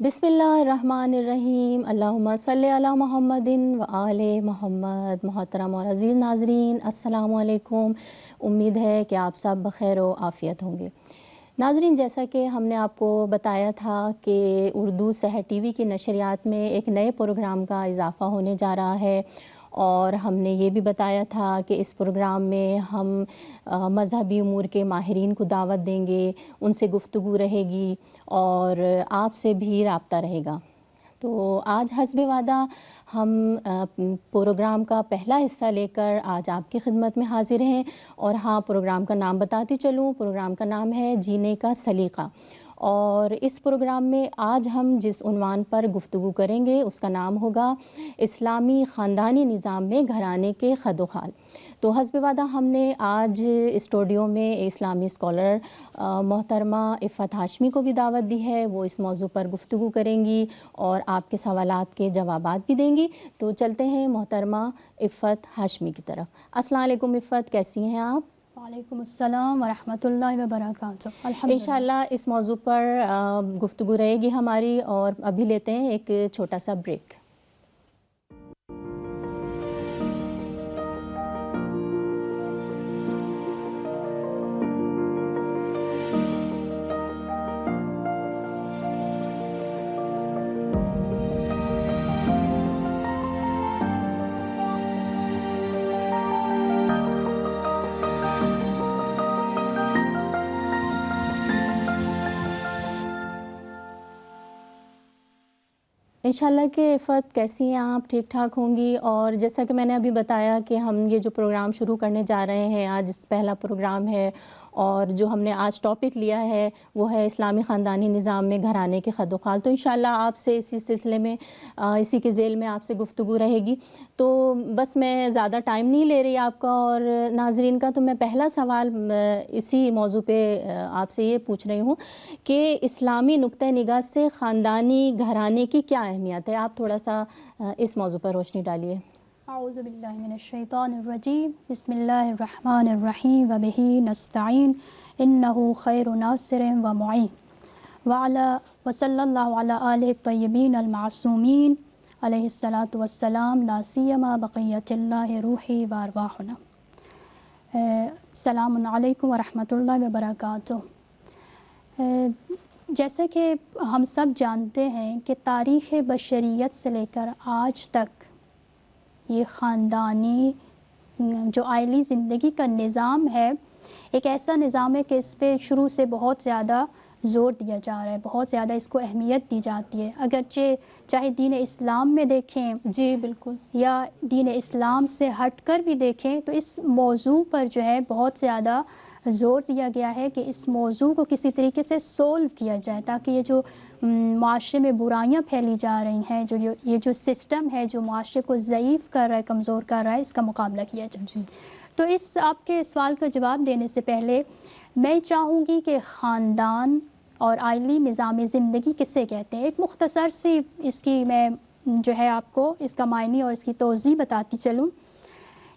بسم اللہ الرحمن الرحیم، اللہم صلی علی محمد و آل محمد۔ محترم اور عزیز ناظرین، السلام علیکم۔ امید ہے کہ آپ سب بخیر و عافیت ہوں گے۔ ناظرین، جیسا کہ ہم نے آپ کو بتایا تھا کہ اردو سحر ٹی وی کی نشریات میں ایک نئے پروگرام کا اضافہ ہونے جا رہا ہے، اور ہم نے یہ بھی بتایا تھا کہ اس پروگرام میں ہم مذہبی امور کے ماہرین کو دعوت دیں گے، ان سے گفتگو رہے گی اور آپ سے بھی رابطہ رہے گا۔ تو آج حسب وعدہ ہم پروگرام کا پہلا حصہ لے کر آج آپ کی خدمت میں حاضر ہیں، اور ہاں، پروگرام کا نام بتاتی چلوں، پروگرام کا نام ہے جینے کا سلیقہ۔ اور اس پروگرام میں آج ہم جس عنوان پر گفتگو کریں گے اس کا نام ہوگا اسلامی خاندانی نظام میں گھرانے کے خد و خال۔ تو حسب وعدہ ہم نے آج اسٹوڈیو میں اسلامی اسکالر محترمہ عفت ہاشمی کو بھی دعوت دی ہے، وہ اس موضوع پر گفتگو کریں گی اور آپ کے سوالات کے جوابات بھی دیں گی۔ تو چلتے ہیں محترمہ عفت ہاشمی کی طرف۔ السلام علیکم عفت، کیسی ہیں آپ؟ وعلیکم السلام ورحمۃ اللہ وبرکاتہ۔ انشاءاللہ اس موضوع پر گفتگو رہے گی ہماری، اور ابھی لیتے ہیں ایک چھوٹا سا بریک۔ انشاءاللہ کہ عفت کیسی ہیں آپ؟ ٹھیک ٹھاک ہوں گی؟ اور جیسا کہ میں نے ابھی بتایا کہ ہم یہ جو پروگرام شروع کرنے جا رہے ہیں، آج پہلا پروگرام ہے، اور جو ہم نے آج ٹاپک لیا ہے وہ ہے اسلامی خاندانی نظام میں گھرانے کے خد و خال۔ تو انشاءاللہ آپ سے اسی سلسلے میں اسی کے ذیل میں آپ سے گفتگو رہے گی۔ تو بس میں زیادہ ٹائم نہیں لے رہی آپ کا اور ناظرین کا، تو میں پہلا سوال اسی موضوع پہ آپ سے یہ پوچھ رہی ہوں کہ اسلامی نقطہ نگاہ سے خاندانی گھرانے کی کیا اہمیت ہے؟ آپ تھوڑا سا اس موضوع پر روشنی ڈالیے۔ اعوذ باللہ من الشیطان الرجیم، بسم اللہ الرحمن الرحیم، وبہ نستعین، انہ خیر ناصر و معین، وصلی اللہ علی آلہ الطیبین المعصومین علیہ الصلاۃ والسلام، لا سیما بقیۃ اللہ روحی و ارواحنا۔ السلام علیکم ورحمۃ اللہ وبرکاتہ۔ جیسے کہ ہم سب جانتے ہیں کہ تاریخ بشریت سے لے کر آج تک یہ خاندانی جو عائلی زندگی کا نظام ہے، ایک ایسا نظام ہے کہ اس پہ شروع سے بہت زیادہ زور دیا جا رہا ہے، بہت زیادہ اس کو اہمیت دی جاتی ہے۔ اگرچہ چاہے دین اسلام میں دیکھیں، جی بالکل، یا دین اسلام سے ہٹ کر بھی دیکھیں، تو اس موضوع پر جو ہے بہت زیادہ زور دیا گیا ہے کہ اس موضوع کو کسی طریقے سے سولو کیا جائے، تاکہ یہ جو معاشرے میں برائیاں پھیلی جا رہی ہیں، یہ جو سسٹم ہے جو معاشرے کو ضعیف کر رہا ہے، کمزور کر رہا ہے، اس کا مقابلہ کیا جائے۔ جی تو اس آپ کے سوال کا جواب دینے سے پہلے میں چاہوں گی کہ خاندان اور عائلی نظام زندگی کسے کہتے ہیں، ایک مختصر سی اس کی میں جو ہے آپ کو اس کا معنی اور اس کی توضیح بتاتی چلوں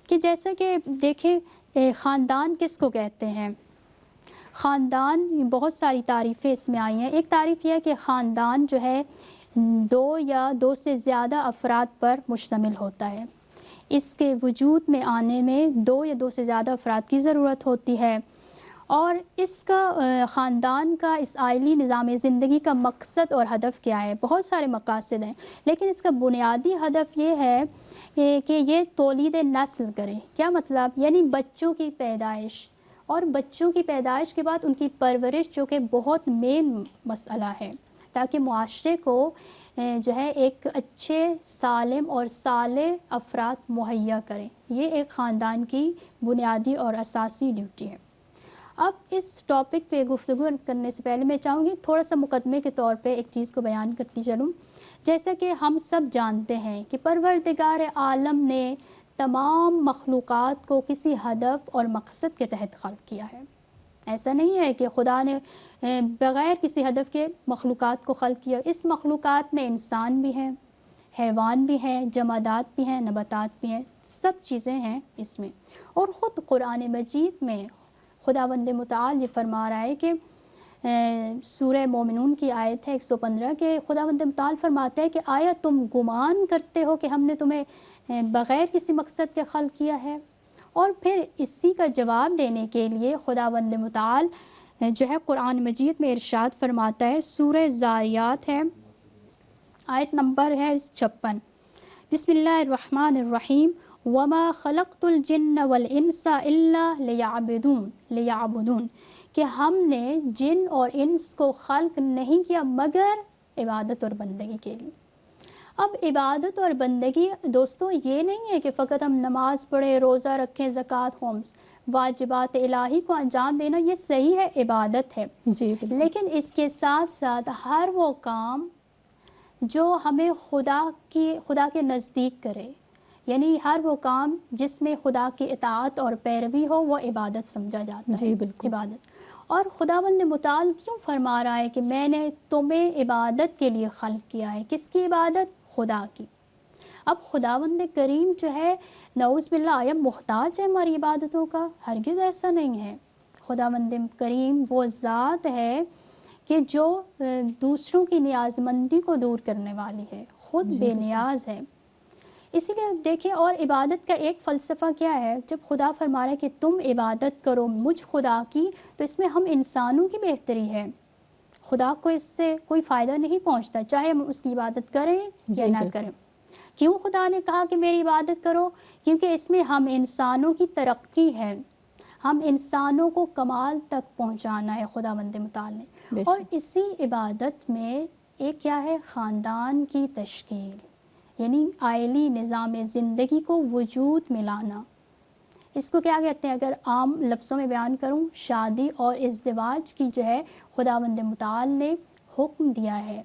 کہ جیسا کہ دیکھیں خاندان کس کو کہتے ہیں۔ خاندان بہت ساری تعریفیں اس میں آئی ہیں۔ ایک تعریف یہ ہے کہ خاندان جو ہے دو یا دو سے زیادہ افراد پر مشتمل ہوتا ہے، اس کے وجود میں آنے میں دو یا دو سے زیادہ افراد کی ضرورت ہوتی ہے، اور اس کا خاندان کا اس عائلی نظام زندگی کا مقصد اور ہدف کیا ہے؟ بہت سارے مقاصد ہیں، لیکن اس کا بنیادی ہدف یہ ہے کہ یہ تولید نسل کرے۔ کیا مطلب؟ یعنی بچوں کی پیدائش، اور بچوں کی پیدائش کے بعد ان کی پرورش، جو کہ بہت مین مسئلہ ہے، تاکہ معاشرے کو جو ہے ایک اچھے سالم اور صالح افراد مہیا کریں۔ یہ ایک خاندان کی بنیادی اور اساسی ڈیوٹی ہے۔ اب اس ٹاپک پہ گفتگو کرنے سے پہلے میں چاہوں گی تھوڑا سا مقدمے کے طور پہ ایک چیز کو بیان کرتی چلوں۔ جیسا کہ ہم سب جانتے ہیں کہ پروردگار عالم نے تمام مخلوقات کو کسی ہدف اور مقصد کے تحت خلق کیا ہے۔ ایسا نہیں ہے کہ خدا نے بغیر کسی ہدف کے مخلوقات کو خلق کیا۔ اس مخلوقات میں انسان بھی ہیں، حیوان بھی ہیں، جمادات بھی ہیں، نباتات بھی ہیں، سب چیزیں ہیں اس میں۔ اور خود قرآن مجید میں خداوند متعال یہ فرما رہا ہے کہ سورہ مومنون کی آیت ہے 115 کہ خداوند متعال فرماتے ہیں کہ آیا تم گمان کرتے ہو کہ ہم نے تمہیں بغیر کسی مقصد کے خلق کیا ہے؟ اور پھر اسی کا جواب دینے کے لیے خداوند متعال جو ہے قرآن مجید میں ارشاد فرماتا ہے، سورہ زاریات ہے، آیت نمبر ہے 56، بسم اللہ الرحمن الرحیم، وما خلقت الجن والانس الا لیعبدون، کہ ہم نے جن اور انس کو خلق نہیں کیا مگر عبادت اور بندگی کے لیے۔ اب عبادت اور بندگی دوستوں یہ نہیں ہے کہ فقط ہم نماز پڑھیں، روزہ رکھیں، زکوٰۃ، خمس، واجبات الہی کو انجام دینا، یہ صحیح ہے، عبادت ہے، جی بالکل، لیکن اس کے ساتھ ساتھ ہر وہ کام جو ہمیں خدا کے نزدیک کرے، یعنی ہر وہ کام جس میں خدا کی اطاعت اور پیروی ہو، وہ عبادت سمجھا جاتا ہے، جی بالکل، عبادت۔ اور خداوند متعال کیوں فرما رہا ہے کہ میں نے تمہیں عبادت کے لیے خلق کیا ہے؟ کس کی عبادت؟ خدا کی۔ اب خداوند کریم جو ہے نعوذ باللہ آیا محتاج ہے ہماری عبادتوں کا؟ ہرگز ایسا نہیں ہے۔ خداوند کریم وہ ذات ہے کہ جو دوسروں کی نیاز مندی کو دور کرنے والی ہے، خود بے نیاز ہے۔ اسی لیے دیکھیں، اور عبادت کا ایک فلسفہ کیا ہے؟ جب خدا فرما رہا ہے کہ تم عبادت کرو مجھ خدا کی، تو اس میں ہم انسانوں کی بہتری ہے، خدا کو اس سے کوئی فائدہ نہیں پہنچتا، چاہے ہم اس کی عبادت کریں یا نہ کریں۔ کیوں خدا نے کہا کہ میری عبادت کرو؟ کیونکہ اس میں ہم انسانوں کی ترقی ہے، ہم انسانوں کو کمال تک پہنچانا ہے خداوند متعال نے۔ اور اسی عبادت میں ایک کیا ہے؟ خاندان کی تشکیل، یعنی عائلی نظام زندگی کو وجود میں لانا۔ اس کو کیا کہتے ہیں؟ اگر عام لفظوں میں بیان کروں، شادی اور ازدواج کی جو ہے خداوند متعال نے حکم دیا ہے،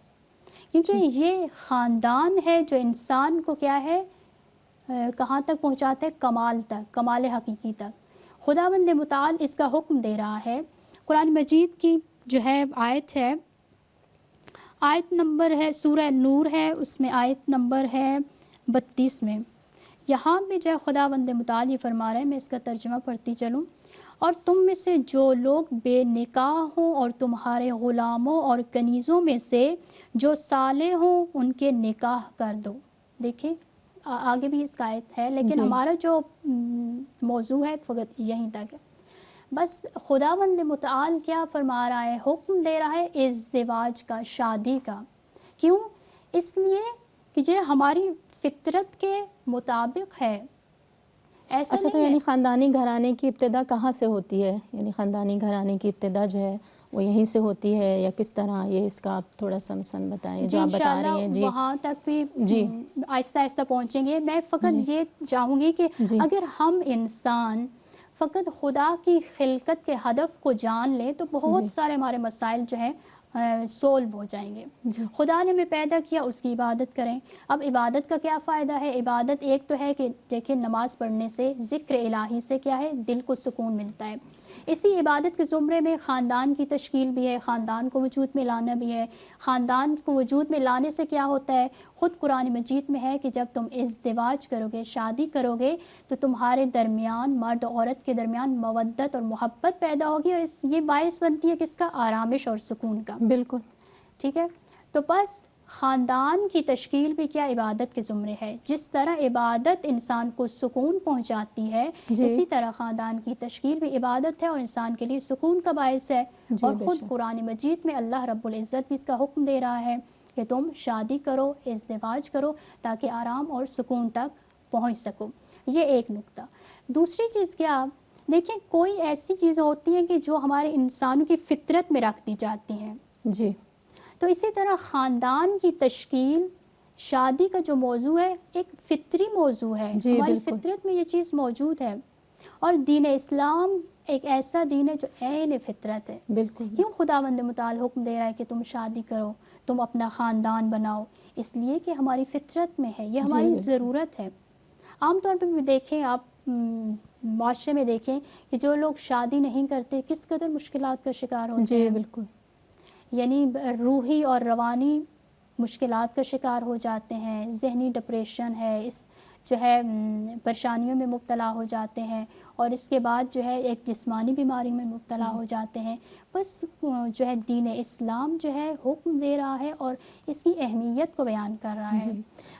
کیونکہ یہ خاندان ہے جو انسان کو کیا ہے کہاں تک پہنچاتے ہیں؟ کمال تک، کمال حقیقی تک۔ خداوند متعال اس کا حکم دے رہا ہے۔ قرآن مجید کی جو ہے آیت ہے، آیت نمبر ہے سورہ نور ہے، اس میں آیت نمبر ہے 32 میں، یہاں بھی جو ہے خداوند متعال یہ فرما رہے ہیں، میں اس کا ترجمہ پڑھتی چلوں، اور تم میں سے جو لوگ بے نکاح ہوں اور تمہارے غلاموں اور کنیزوں میں سے جو صالح ہوں ان کے نکاح کر دو۔ دیکھیں آگے بھی اس کا آیت ہے، لیکن ہمارا جو موضوع ہے فقط یہیں تک ہے۔ بس خداوند متعال کیا فرما رہا ہے؟ حکم دے رہا ہے ازدواج کا، شادی کا۔ کیوں؟ اس لیے کہ یہ ہماری فطرت کے مطابق ہے۔ ایسا اچھا، تو نہیں یعنی ہے خاندانی گھرانے کی ابتدا کہاں سے ہوتی ہے؟ یعنی خاندانی گھرانے کی ابتدا جو ہے وہ یہیں سے ہوتی ہے یا کس طرح؟ یہ اس کا آپ تھوڑا سا مثلا بتائیں جو آپ بتا رہی ہیں۔ انشاءاللہ جی وہاں تک بھی جی آہستہ آہستہ پہنچیں گے۔ میں فقط یہ چاہوں گی کہ اگر ہم انسان فقط خدا کی خلقت کے ہدف کو جان لیں تو بہت سارے ہمارے مسائل جو ہیں سولو ہو جائیں گے۔ خدا نے ہمیں پیدا کیا، اس کی عبادت کریں۔ اب عبادت کا کیا فائدہ ہے؟ عبادت ایک تو ہے کہ دیکھیں نماز پڑھنے سے، ذکر الہی سے کیا ہے؟ دل کو سکون ملتا ہے۔ اسی عبادت کے زمرے میں خاندان کی تشکیل بھی ہے، خاندان کو وجود میں لانا بھی ہے۔ خاندان کو وجود میں لانے سے کیا ہوتا ہے؟ خود قرآن مجید میں ہے کہ جب تم ازدواج کرو گے، شادی کرو گے، تو تمہارے درمیان، مرد عورت کے درمیان مودت اور محبت پیدا ہوگی، اور یہ باعث بنتی ہے کس کا؟ آرامش اور سکون کا۔ بالکل ٹھیک ہے، تو بس خاندان کی تشکیل بھی کیا؟ عبادت کے زمرے ہے۔ جس طرح عبادت انسان کو سکون پہنچاتی ہے، اسی طرح خاندان کی تشکیل بھی عبادت ہے اور انسان کے لیے سکون کا باعث ہے۔ اور خود قرآن مجید میں اللہ رب العزت بھی اس کا حکم دے رہا ہے کہ تم شادی کرو، ازدواج کرو، تاکہ آرام اور سکون تک پہنچ سکو۔ یہ ایک نقطہ۔ دوسری چیز کیا؟ دیکھیں کوئی ایسی چیزیں ہوتی ہیں کہ جو ہمارے انسانوں کی فطرت میں رکھ دی جاتی ہیں، جی، تو اسی طرح خاندان کی تشکیل، شادی کا جو موضوع ہے ایک فطری موضوع ہے، ہماری فطرت میں یہ چیز موجود ہے۔ اور دین اسلام ایک ایسا دین ہے جو عین فطرت ہے۔ بالکل کیوں خداوند متعال حکم دے رہا ہے کہ تم شادی کرو، تم اپنا خاندان بناؤ؟ اس لیے کہ ہماری فطرت میں ہے، یہ ہماری ضرورت ہے۔ عام طور پہ بھی دیکھیں آپ معاشرے میں دیکھیں کہ جو لوگ شادی نہیں کرتے کس قدر مشکلات کا شکار ہوتے ہیں۔ بالکل، یعنی روحی اور روانی مشکلات کا شکار ہو جاتے ہیں، ذہنی ڈپریشن ہے، اس جو ہے پریشانیوں میں مبتلا ہو جاتے ہیں، اور اس کے بعد جو ہے ایک جسمانی بیماری میں مبتلا ہو جاتے ہیں. بس جو ہے دین اسلام جو ہے حکم دے رہا ہے اور اس کی اہمیت کو بیان کر رہا ہے.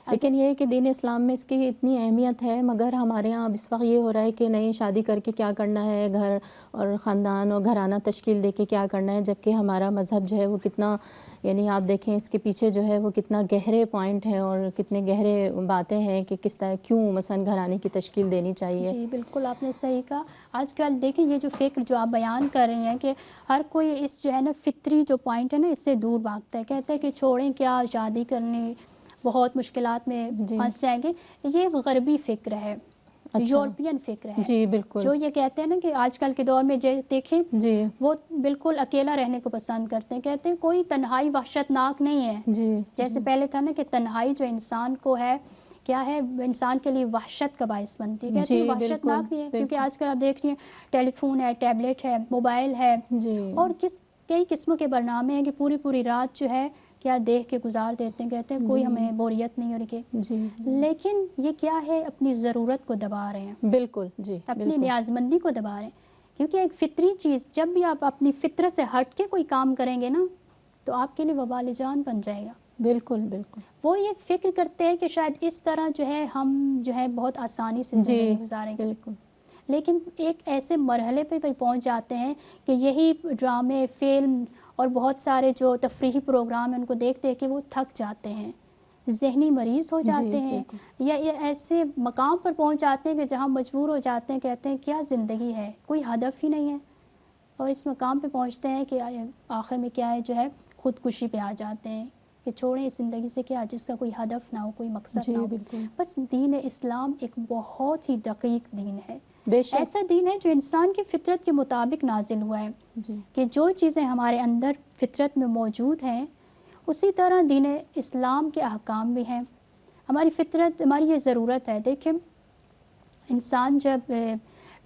لیکن یہ ہے کہ دین اسلام میں اس کی اتنی اہمیت ہے، مگر ہمارے ہاں اب اس وقت یہ ہو رہا ہے کہ نہیں، شادی کر کے کیا کرنا ہے، گھر اور خاندان اور گھرانہ تشکیل دے کے کیا کرنا ہے، جبکہ ہمارا مذہب جو ہے وہ کتنا، یعنی آپ دیکھیں اس کے پیچھے جو ہے وہ کتنا گہرے پوائنٹ ہیں اور کتنے گہرے باتیں ہیں کہ کس طرح کیوں مثلا گھرانے کی تشکیل دینی چاہیے. جی بالکل آپ نے صحیح کہا. آج کل دیکھیں یہ جو فکر جو آپ بیان کر رہی ہیں کہ ہر کوئی اس جو ہے نا فطری جو پوائنٹ ہے نا اس سے دور بھاگتا ہے، کہتا ہے کہ چھوڑیں کیا، شادی کرنی بہت مشکلات میں پھنس جائیں گے. یہ غربی فکر ہے، یورپین فکر ہے. جی بالکل. جو یہ کہتے ہیں نا کہ آج کل کے دور میں دیکھیں جی وہ بالکل اکیلا رہنے کو پسند کرتے ہیں، کہتے ہیں کوئی تنہائی وحشت ناک نہیں ہے. جی جیسے پہلے تھا نا کہ تنہائی جو انسان کو ہے کیا ہے، انسان کے لیے وحشت کا باعث بنتی ہے. کہتے ہیں وحشت ناک نہیں ہے کیونکہ آج کل آپ دیکھ رہی ہیں ٹیلی فون ہے، ٹیبلٹ ہے، موبائل ہے اور کئی قسموں کے برنامے ہیں کہ پوری رات جو ہے کیا دیکھ کے گزار دیتے ہیں. کہتے ہیں کوئی ہمیں بوریت نہیں ہو رہی. لیکن یہ کیا ہے، اپنی ضرورت کو دبا رہے ہیں. بالکل. جی اپنی نیاز مندی کو دبا رہے ہیں. کیونکہ ایک فطری چیز جب بھی آپ اپنی فطرت سے ہٹ کے کوئی کام کریں گے نا تو آپ کے لیے وبال جان بن جائے گا. بالکل بالکل. وہ یہ فکر کرتے ہیں کہ شاید اس طرح جو ہے ہم جو ہے بہت آسانی سے زندگی گزاریں گے. بالکل. لیکن ایک ایسے مرحلے پہ پہنچ جاتے ہیں کہ یہی ڈرامے، فلم اور بہت سارے جو تفریحی پروگرام ہیں ان کو دیکھ کے وہ تھک جاتے ہیں، ذہنی مریض ہو جاتے ہیں یا یہ ایسے مقام پر پہنچ جاتے ہیں کہ جہاں مجبور ہو جاتے ہیں، کہتے ہیں کیا زندگی ہے، کوئی ہدف ہی نہیں ہے. اور اس مقام پہ پہنچتے ہیں کہ آخر میں کیا ہے جو ہے خودکشی پہ آ جاتے ہیں کہ چھوڑیں اس زندگی سے کیا جس کا کوئی ہدف نہ ہو، کوئی مقصد نہ ہو. بس دین اسلام ایک بہت ہی دقیق دین ہے. ایسا دین ہے جو انسان کی فطرت کے مطابق نازل ہوا ہے کہ جو چیزیں ہمارے اندر فطرت میں موجود ہیں اسی طرح دین اسلام کے احکام بھی ہیں. ہماری فطرت، ہماری یہ ضرورت ہے. دیکھیں انسان جب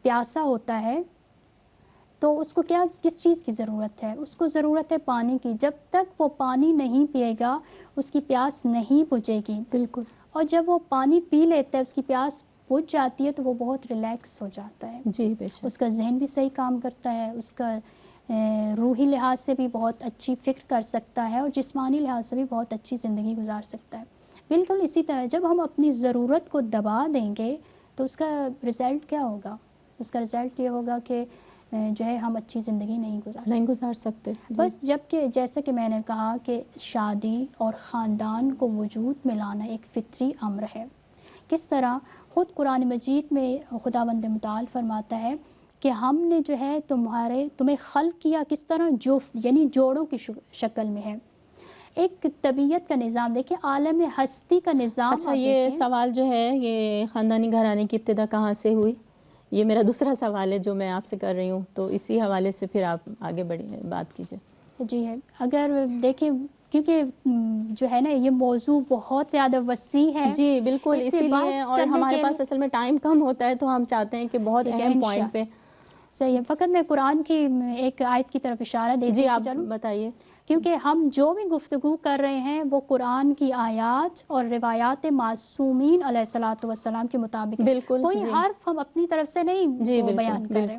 پیاسا ہوتا ہے تو اس کو کس چیز کی ضرورت ہے؟ اس کو ضرورت ہے پانی کی. جب تک وہ پانی نہیں پیے گا اس کی پیاس نہیں بجھے گی. بالکل. اور جب وہ پانی پی لیتا ہے، اس کی پیاس بجھ جاتی ہے تو وہ بہت ریلیکس ہو جاتا ہے. جی بے شک. اس کا ذہن بھی صحیح کام کرتا ہے، اس کا روحی لحاظ سے بھی بہت اچھی فکر کر سکتا ہے اور جسمانی لحاظ سے بھی بہت اچھی زندگی گزار سکتا ہے. بالکل اسی طرح جب ہم اپنی ضرورت کو دبا دیں گے تو اس کا رزلٹ کیا ہوگا؟ اس کا رزلٹ یہ ہوگا کہ جو ہے ہم اچھی زندگی نہیں گزار سکتے. بس جبکہ جیسا کہ میں نے کہا کہ شادی اور خاندان کو وجود میں لانا ایک فطری امر ہے. کس طرح خود قرآن مجید میں خداوند متعال فرماتا ہے کہ ہم نے جو ہے تمہیں خلق کیا کس طرح، یعنی جوڑوں کی شکل میں ہے. ایک طبیعت کا نظام دیکھیں، عالم ہستی کا نظام. اچھا یہ سوال جو ہے یہ خاندانی گھرانے کی ابتدا کہاں سے ہوئی؟ یہ میرا دوسرا سوال ہے جو میں آپ سے کر رہی ہوں، تو اسی حوالے سے پھر آپ آگے بات کیجئے. جی ہے، اگر دیکھیں کیونکہ جو ہے نا یہ موضوع بہت زیادہ وسیع ہے. جی بالکل، اسی لیے اور ہمارے پاس اصل میں ٹائم کم ہوتا ہے تو ہم چاہتے ہیں کہ بہت اہم پوائنٹ پہ. صحیح ہے. فقط میں قرآن کی ایک آیت کی طرف اشارہ دیتی ہوں. جی آپ بتائیے. کیونکہ ہم جو بھی گفتگو کر رہے ہیں وہ قرآن کی آیات اور روایات معصومین علیہ الصلاۃ والسلام کے مطابق. بالکل. کوئی حرف ہم اپنی طرف سے نہیں بیان کر رہے.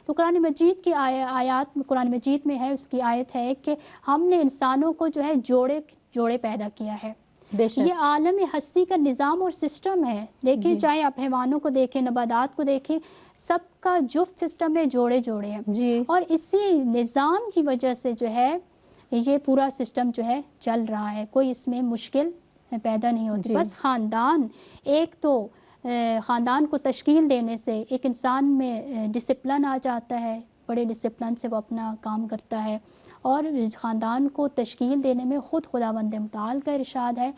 تو قرآن مجید کی آیات، قرآن مجید میں ہے، اس کی آیت ہے کہ ہم نے انسانوں کو جو ہے جوڑے پیدا کیا ہے. یہ عالم ہستی کا نظام اور سسٹم ہے. دیکھیں چاہے آپ حیوانوں کو دیکھیں، نباتات کو دیکھیں، سب کا جفت سسٹم میں جوڑے ہیں. اور اسی نظام کی وجہ سے جو ہے یہ پورا سسٹم جو ہے چل رہا ہے. کوئی اس میں مشکل پیدا نہیں ہوتی. بس خاندان کو تشکیل دینے سے ایک انسان میں ڈسپلن آ جاتا ہے، بڑے ڈسپلن سے وہ اپنا کام کرتا ہے. اور خاندان کو تشکیل دینے میں خود خداوند متعال کا ارشاد ہے.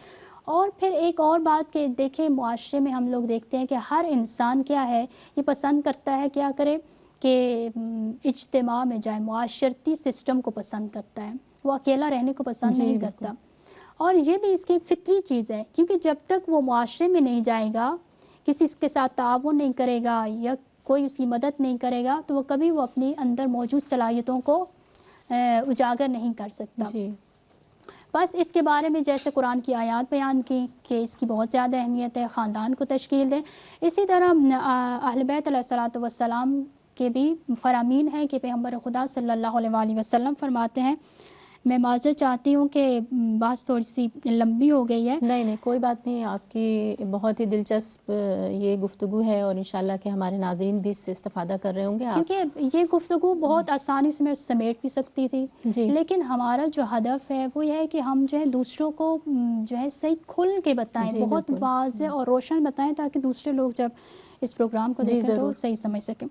اور پھر ایک اور بات کہ دیکھیں معاشرے میں ہم لوگ دیکھتے ہیں کہ ہر انسان کیا ہے، یہ پسند کرتا ہے کیا کرے کہ اجتماع میں جائے، معاشرتی سسٹم کو پسند کرتا ہے. وہ اکیلا رہنے کو پسند نہیں کرتا. اور یہ بھی اس کی ایک فطری چیز ہے کیونکہ جب تک وہ معاشرے میں نہیں جائے گا، کسی کے ساتھ تعاون نہیں کرے گا یا کوئی اس کی مدد نہیں کرے گا تو وہ کبھی وہ اپنی اندر موجود صلاحیتوں کو اجاگر نہیں کر سکتا. بس اس کے بارے میں جیسے قرآن کی آیات بیان کی کہ اس کی بہت زیادہ اہمیت ہے، خاندان کو تشکیل دیں. اسی طرح اہل بیت علیہ الصلوۃ والسلام کے بھی فرامین ہیں کہ پیغمبر خدا صلی اللہ علیہ وآلہ وسلم فرماتے ہیں. میں معذرت چاہتی ہوں کہ بات تھوڑی سی لمبی ہو گئی ہے. نہیں کوئی بات نہیں، آپ کی بہت ہی دلچسپ یہ گفتگو ہے اور انشاءاللہ کہ ہمارے ناظرین بھی اس سے استفادہ کر رہے ہوں گے. کیونکہ یہ گفتگو بہت آسانی سے میں سمیٹ بھی سکتی تھی جی لیکن ہمارا جو ہدف ہے وہ یہ ہے کہ ہم جو ہے دوسروں کو جو ہے صحیح کھل کے بتائیں، جی بہت بالکل. واضح اور روشن بتائیں تاکہ دوسرے لوگ جب اس پروگرام کو جی دیکھیں تو ضرور. صحیح سمجھ سکیں.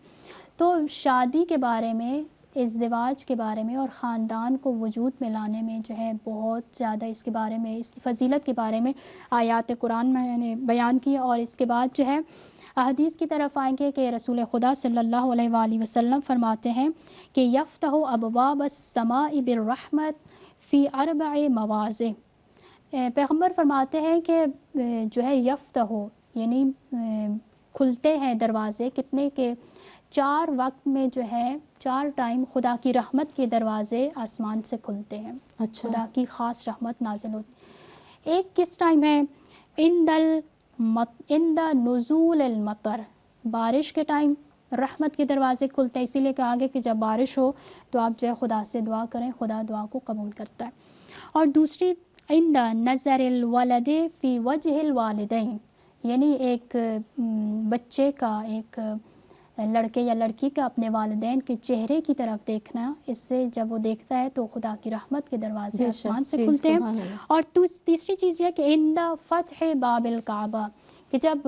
تو شادی کے بارے میں، ازدواج کے بارے میں اور خاندان کو وجود میں لانے میں جو ہے بہت زیادہ اس کے بارے میں، اس کی فضیلت کے بارے میں آیات قرآن میں نے بیان کی. اور اس کے بعد جو ہے احادیث کی طرف آئیں گے کہ رسول خدا صلی اللہ علیہ وآلہ وسلم فرماتے ہیں کہ یفتح ابواب السماء بالرحمت فی 4 مواضع. پیغمبر فرماتے ہیں کہ جو ہے یفتح یعنی کھلتے ہیں دروازے، کتنے کے 4 وقت میں جو ہے 4 ٹائم خدا کی رحمت کے دروازے آسمان سے کھلتے ہیں. اچھا. خدا کی خاص رحمت نازل ہوتی. ایک کس ٹائم ہے؟ عند نزول المطر، بارش کے ٹائم رحمت کے دروازے کھلتے ہیں. اسی لیے کہا گیا کہ جب بارش ہو تو آپ جو ہے خدا سے دعا کریں، خدا دعا کو قبول کرتا ہے. اور دوسری عند نظر الولد فی وجہ الوالدین، یعنی ایک بچے کا، ایک لڑکے یا لڑکی کا اپنے والدین کے چہرے کی طرف دیکھنا، اس سے جب وہ دیکھتا ہے تو خدا کی رحمت کے دروازے آسمان سے کھلتے ہیں. اور تیسری چیز یہ کہ عند فتح باب الکعبہ، کہ جب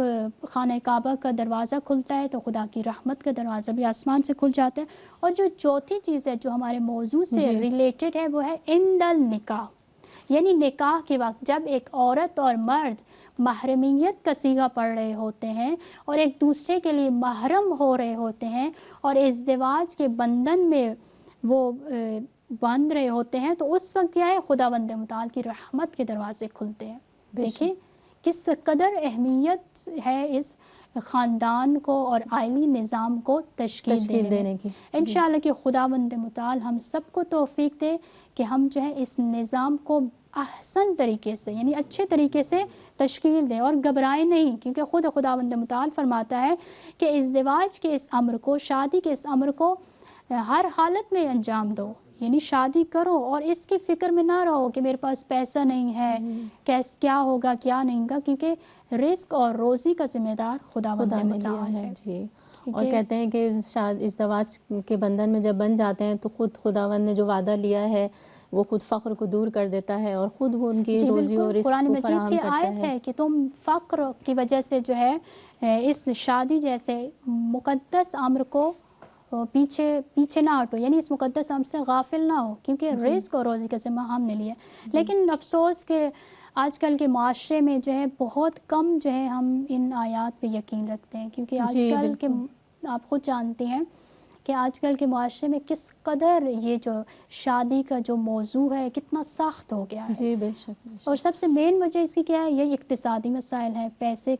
خانہ کعبہ کا دروازہ کھلتا ہے تو خدا کی رحمت کا دروازہ بھی آسمان سے کھل جاتا ہے. اور جو چوتھی چیز ہے جو ہمارے موضوع سے ریلیٹڈ ہے وہ ہے عند النکاح، یعنی نکاح کے وقت جب ایک عورت اور مرد محرمیت کا صیغہ پڑھ رہے ہوتے ہیں اور ایک دوسرے کے لیے محرم ہو رہے ہوتے ہیں اور ازدواج کے بندھن میں وہ باندھ رہے ہوتے ہیں، تو اس وقت کیا ہے؟ خداوند متعال کی رحمت کے دروازے کھلتے ہیں. دیکھیں کس قدر اہمیت ہے اس خاندان کو اور عائلی نظام کو تشکیل دینے کی. انشاءاللہ کہ خداوند متعال ہم سب کو توفیق دے کہ ہم جو ہے اس نظام کو احسن طریقے سے، یعنی اچھے طریقے سے تشکیل دیں اور گھبرائیں نہیں، کیونکہ خود خداوند متعال فرماتا ہے کہ ازدواج کے اس امر کو، شادی کے اس امر کو ہر حالت میں انجام دو. یعنی شادی کرو اور اس کی فکر میں نہ رہو کہ میرے پاس پیسہ نہیں ہے، کیا ہوگا کیا نہیں ہوگا، کیونکہ رزق اور روزی کا ذمہ دار خداوند متعال ہے. جی. اور کہتے ہیں کہ ازدواج کے بندھن میں جب بن جاتے ہیں تو خود خداوند نے جو وعدہ لیا ہے وہ خود فقر کو دور کر دیتا ہے اور خود وہ ان کی روزی اور رزق کو فراہم کرتا ہے. قرآن مجید کی آیت ہے کہ تم فقر کی وجہ سے جو ہے اس شادی جیسے مقدس امر کو پیچھے نہ ہٹو، یعنی اس مقدس امر سے غافل نہ ہو، کیونکہ رزق اور روزی کا ذمہ ہم نے لیا. لیکن افسوس کہ آج کل کے معاشرے میں جو ہے بہت کم جو ہے ہم ان آیات پہ یقین رکھتے ہیں، کیونکہ آج کل کے آپ خود جانتے ہیں کہ آج کل کے معاشرے میں کس قدر یہ جو شادی کا جو موضوع ہے کتنا سخت ہو گیا ہے. جی بے شک. اور سب سے مین وجہ اس کی کیا ہے؟ یہ اقتصادی مسائل ہیں، پیسے،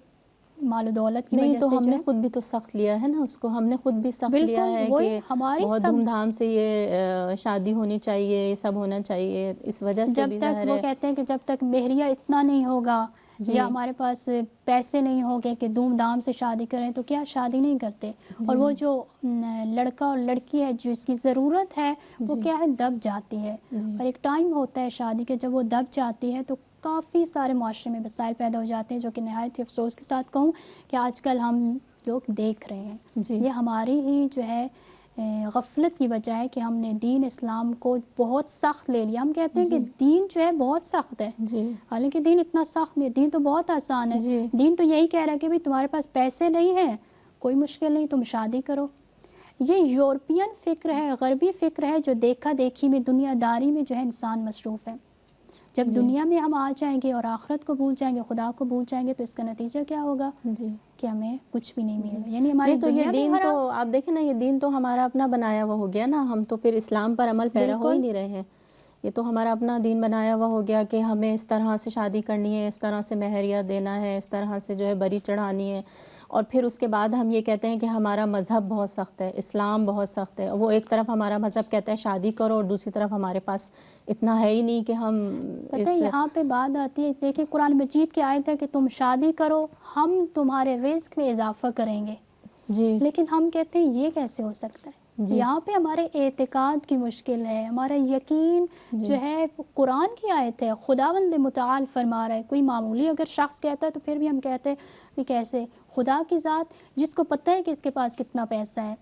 مال و دولت کی وجہ سے. نہیں تو ہم نے خود بھی تو سخت لیا ہے نا اس کو، ہم نے خود بھی سخت لیا ہے کہ بہت دھوم دھام سے یہ شادی ہونی چاہیے، یہ سب ہونا چاہیے. اس وجہ سے بھی جب تک وہ کہتے ہیں کہ جب تک مہریہ اتنا نہیں ہوگا یا ہمارے پاس پیسے نہیں ہوگے کہ دھوم دھام سے شادی کریں تو کیا شادی نہیں کرتے. اور وہ جو لڑکا اور لڑکی ہے جس کی ضرورت ہے وہ کیا ہے؟ دب جاتی ہے. اور ایک ٹائم ہوتا ہے شادی کے جب وہ دب جاتی ہے تو کافی سارے معاشرے میں مسائل پیدا ہو جاتے ہیں، جو کہ نہایت ہی افسوس کے ساتھ کہوں کہ آج کل ہم لوگ دیکھ رہے ہیں. یہ ہماری ہی جو ہے غفلت کی وجہ ہے کہ ہم نے دین اسلام کو بہت سخت لے لیا. ہم کہتے ہیں کہ دین جو ہے بہت سخت ہے، حالانکہ دین اتنا سخت نہیں، دین تو بہت آسان ہے. دین تو یہی کہہ رہا ہے کہ بھئی تمہارے پاس پیسے نہیں ہیں، کوئی مشکل نہیں، تم شادی کرو. یہ یورپین فکر ہے، غربی فکر ہے جو دیکھا دیکھی میں، دنیا داری میں جو ہے انسان مصروف ہے. جب دنیا میں ہم آ جائیں گے اور آخرت کو بھول جائیں گے، خدا کو بھول جائیں گے، تو اس کا نتیجہ کیا ہوگا؟ کہ ہمیں کچھ بھی نہیں ملے گا. یعنی ہماری یہ دین تو آپ دیکھیں نا، یہ دین تو ہمارا اپنا بنایا ہوا ہو گیا نا، ہم تو پھر اسلام پر عمل پیرا ہو ہی نہیں رہے ہیں. یہ تو ہمارا اپنا دین بنایا ہوا ہو گیا کہ ہمیں اس طرح سے شادی کرنی ہے، اس طرح سے مہریہ دینا ہے، اس طرح سے جو ہے بری چڑھانی ہے، اور پھر اس کے بعد ہم یہ کہتے ہیں کہ ہمارا مذہب بہت سخت ہے، اسلام بہت سخت ہے. وہ ایک طرف ہمارا مذہب کہتا ہے شادی کرو، اور دوسری طرف ہمارے پاس اتنا ہے ہی نہیں کہ ہم پتہ ہے یہاں پہ بات آتی ہے، دیکھیں قرآن مجید کی آیت ہے کہ تم شادی کرو، ہم تمہارے رزق میں اضافہ کریں گے. جی لیکن ہم کہتے ہیں یہ کیسے ہو سکتا ہے؟ جی یہاں پہ ہمارے اعتقاد کی مشکل ہے، ہمارا یقین جی جو ہے قرآن کی آیت ہے، خداوند متعال فرما رہا ہے. کوئی معمولی اگر شخص کہتا ہے تو پھر بھی ہم کہتے ہیں کہ کیسے؟ خدا کی ذات جس کو پتہ ہے کہ اس کے پاس کتنا پیسہ ہے،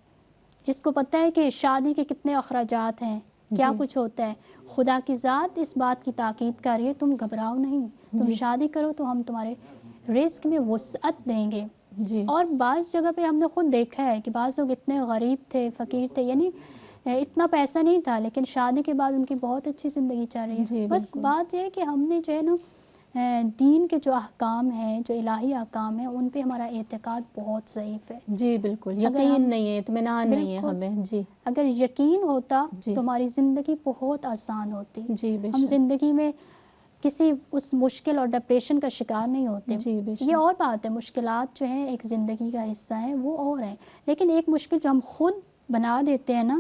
جس کو پتہ ہے کہ شادی کے کتنے اخراجات ہیں، کیا جی کچھ ہوتا ہے، خدا کی ذات اس بات کی تاکید کر رہی ہے تم گھبراؤ نہیں، تم جی شادی کرو تو ہم تمہارے رزق میں وسعت دیں گے. جی اور بعض جگہ پہ ہم نے خود دیکھا ہے کہ بعض لوگ اتنے غریب تھے، فقیر تھے، یعنی اتنا پیسہ نہیں تھا، لیکن شادی کے بعد ان کی بہت اچھی زندگی چل رہی ہے. جی بس بالکل بات یہ ہے کہ ہم نے جو ہے نا دین کے جو احکام ہیں، جو الہی احکام ہیں، ان پہ ہمارا اعتقاد بہت ضعیف ہے. جی بالکل، اگر یقین ہم نہیں ہے، اطمینان نہیں ہے بالکل ہمیں. جی اگر یقین ہوتا جی تو ہماری زندگی بہت آسان ہوتی. جی بے ہم شک. زندگی میں کسی اس مشکل اور ڈپریشن کا شکار نہیں ہوتے. جی بے یہ شک. اور بات ہے، مشکلات جو ہیں ایک زندگی کا حصہ ہیں، وہ اور ہیں، لیکن ایک مشکل جو ہم خود بنا دیتے ہیں نا،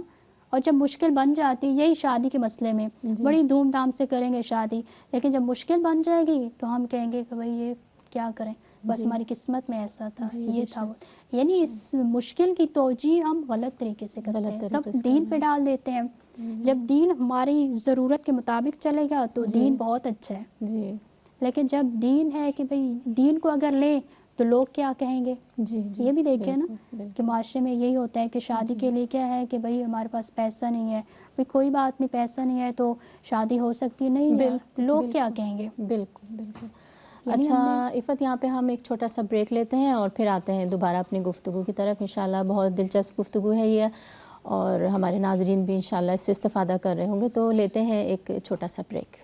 اور جب مشکل بن جاتی، یہی شادی کے مسئلے میں جی بڑی دھوم دھام سے کریں گے شادی، لیکن جب مشکل بن جائے گی تو ہم کہیں گے کہ بھئی یہ کیا کریں، بس جی ہماری قسمت میں ایسا تھا، جی یہ بے تھا وہ. شک. یعنی اس مشکل کی توجیہ ہم غلط طریقے سے کرتے غلط ہیں، طریقے سب سے کر دین رہے پہ ڈال دیتے ہیں. ہیں. جب دین ہماری ضرورت کے مطابق چلے گا تو جی دین بہت اچھا ہے، جی لیکن جب دین ہے کہ بھئی دین کو اگر لیں تو لوگ کیا کہیں گے. جی جی یہ بھی دیکھیں نا بالکل کہ بالکل. معاشرے میں یہی ہوتا ہے کہ شادی جی کے لیے کیا ہے کہ بھئی ہمارے پاس پیسہ نہیں ہے، بھئی کوئی بات نہیں، پیسہ نہیں ہے تو شادی ہو سکتی نہیں ہے، بالکل لوگ کیا بالکل کہیں گے. بالکل بالکل. یعنی اچھا ہم نے عفت، یہاں پہ ہم ایک چھوٹا سا بریک لیتے ہیں اور پھر آتے ہیں دوبارہ اپنی گفتگو کی طرف. انشاءاللہ بہت دلچسپ گفتگو ہے یہ، اور ہمارے ناظرین بھی انشاءاللہ اس سے استفادہ کر رہے ہوں گے. تو لیتے ہیں ایک چھوٹا سا بریک.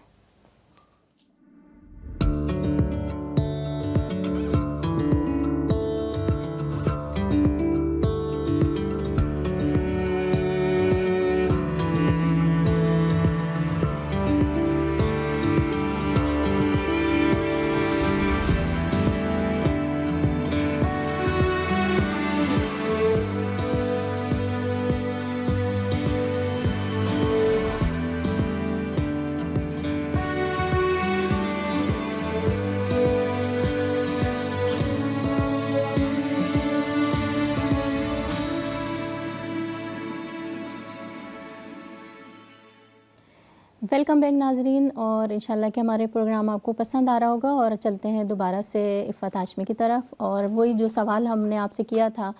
ویلکم بیک ناظرین، اور انشاءاللہ کہ ہمارے پروگرام آپ کو پسند آ رہا ہوگا، اور چلتے ہیں دوبارہ سے عفت ہاشمی کی طرف. اور وہی جو سوال ہم نے آپ سے کیا تھا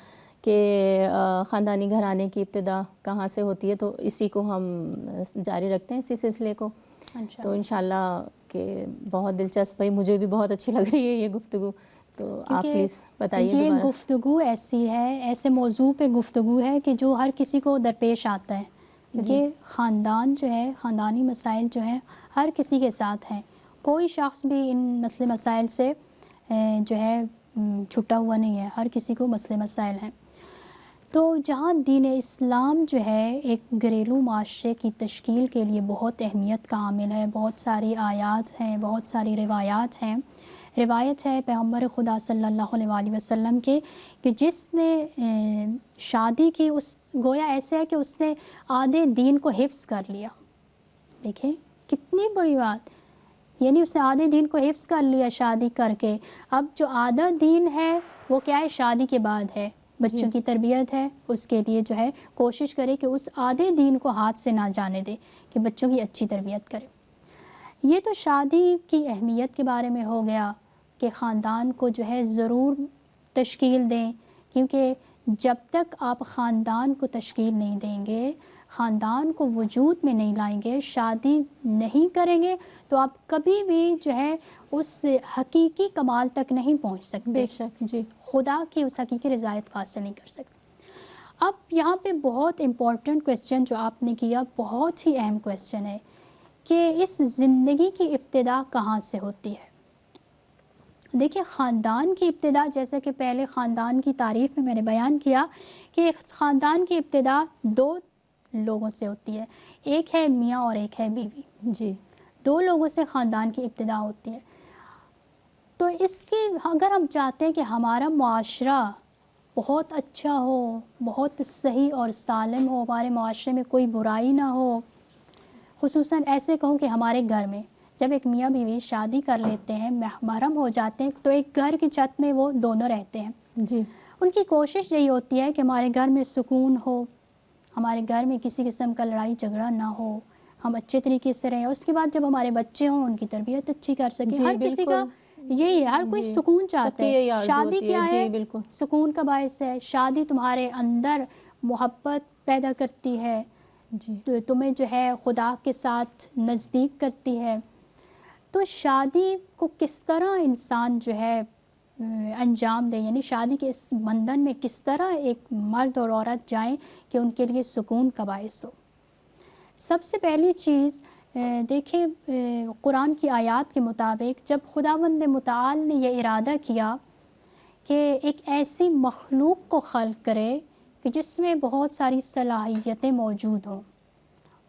کہ خاندانی گھرانے کی ابتدا کہاں سے ہوتی ہے، تو اسی کو ہم جاری رکھتے ہیں، اسی سلسلے کو. تو انشاءاللہ کہ بہت دلچسپ بھائی، مجھے بھی بہت اچھی لگ رہی ہے یہ گفتگو. تو آپ کیونکہ پلیز بتائیے یہ دوبارہ. گفتگو ایسی ہے، ایسے موضوع پہ گفتگو ہے کہ جو ہر کسی کو درپیش آتا ہے. جی یہ خاندان جو ہے، خاندانی مسائل جو ہیں ہر کسی کے ساتھ ہیں. کوئی شخص بھی ان مسئلے مسائل سے جو ہے چھٹا ہوا نہیں ہے، ہر کسی کو مسئلے مسائل ہیں. تو جہاں دین اسلام جو ہے ایک گھریلو معاشرے کی تشکیل کے لیے بہت اہمیت کا حامل ہے، بہت ساری آیات ہیں، بہت ساری روایات ہیں. روایت ہے پیغمبر خدا صلی اللہ علیہ وآلہ وسلم کے کہ جس نے شادی کی، اس گویا ایسے ہے کہ اس نے آدھے دین کو حفظ کر لیا. دیکھیں کتنی بڑی بات، یعنی اس نے آدھے دین کو حفظ کر لیا شادی کر کے. اب جو آدھا دین ہے وہ کیا ہے؟ شادی کے بعد ہے، جی بچوں کی تربیت ہے. اس کے لیے جو ہے کوشش کرے کہ اس آدھے دین کو ہاتھ سے نہ جانے دے، کہ بچوں کی اچھی تربیت کرے. یہ تو شادی کی اہمیت کے بارے میں ہو گیا کہ خاندان کو جو ہے ضرور تشکیل دیں، کیونکہ جب تک آپ خاندان کو تشکیل نہیں دیں گے، خاندان کو وجود میں نہیں لائیں گے، شادی نہیں کریں گے، تو آپ کبھی بھی جو ہے اس حقیقی کمال تک نہیں پہنچ سکتے، بے شک. جی خدا کی اس حقیقی رضایت کو حاصل نہیں کر سکتے. اب یہاں پہ بہت امپورٹنٹ کویسچن جو آپ نے کیا، بہت ہی اہم کویسچن ہے کہ اس زندگی کی ابتدا کہاں سے ہوتی ہے. دیکھیں خاندان کی ابتدا، جیسا کہ پہلے خاندان کی تعریف میں نے بیان کیا کہ خاندان کی ابتدا دو لوگوں سے ہوتی ہے، ایک ہے میاں اور ایک ہے بیوی، جی 2 لوگوں سے خاندان کی ابتدا ہوتی ہے. تو اس کی اگر ہم چاہتے ہیں کہ ہمارا معاشرہ بہت اچھا ہو، بہت صحیح اور سالم ہو، ہمارے معاشرے میں کوئی برائی نہ ہو، خصوصاً ایسے کہوں کہ ہمارے گھر میں جب ایک میاں بیوی شادی کر لیتے ہیں، محرم ہو جاتے ہیں، تو ایک گھر کی چھت میں وہ دونوں رہتے ہیں. جی ان کی کوشش یہی ہوتی ہے کہ ہمارے گھر میں سکون ہو، ہمارے گھر میں کسی قسم کا لڑائی جھگڑا نہ ہو، ہم اچھے طریقے سے رہیں. اس کے بعد جب ہمارے بچے ہوں ان کی تربیت اچھی کر سکیں. جی ہر کسی کا بالکل. یہی ہے، ہر کوئی جی سکون سب چاہتا کی ہے. یہی آرزو شادی ہوتی ہے. کیا ہے؟ جی بالکل. سکون کا باعث ہے. شادی تمہارے اندر محبت پیدا کرتی ہے، جی تمہیں جو ہے خدا کے ساتھ نزدیک کرتی ہے. تو شادی کو کس طرح انسان جو ہے انجام دے، یعنی شادی کے اس بندھن میں کس طرح ایک مرد اور عورت جائیں کہ ان کے لیے سکون کا باعث ہو. سب سے پہلی چیز دیکھیں، قرآن کی آیات کے مطابق جب خداوند متعال نے یہ ارادہ کیا کہ ایک ایسی مخلوق کو خلق کرے کہ جس میں بہت ساری صلاحیتیں موجود ہوں،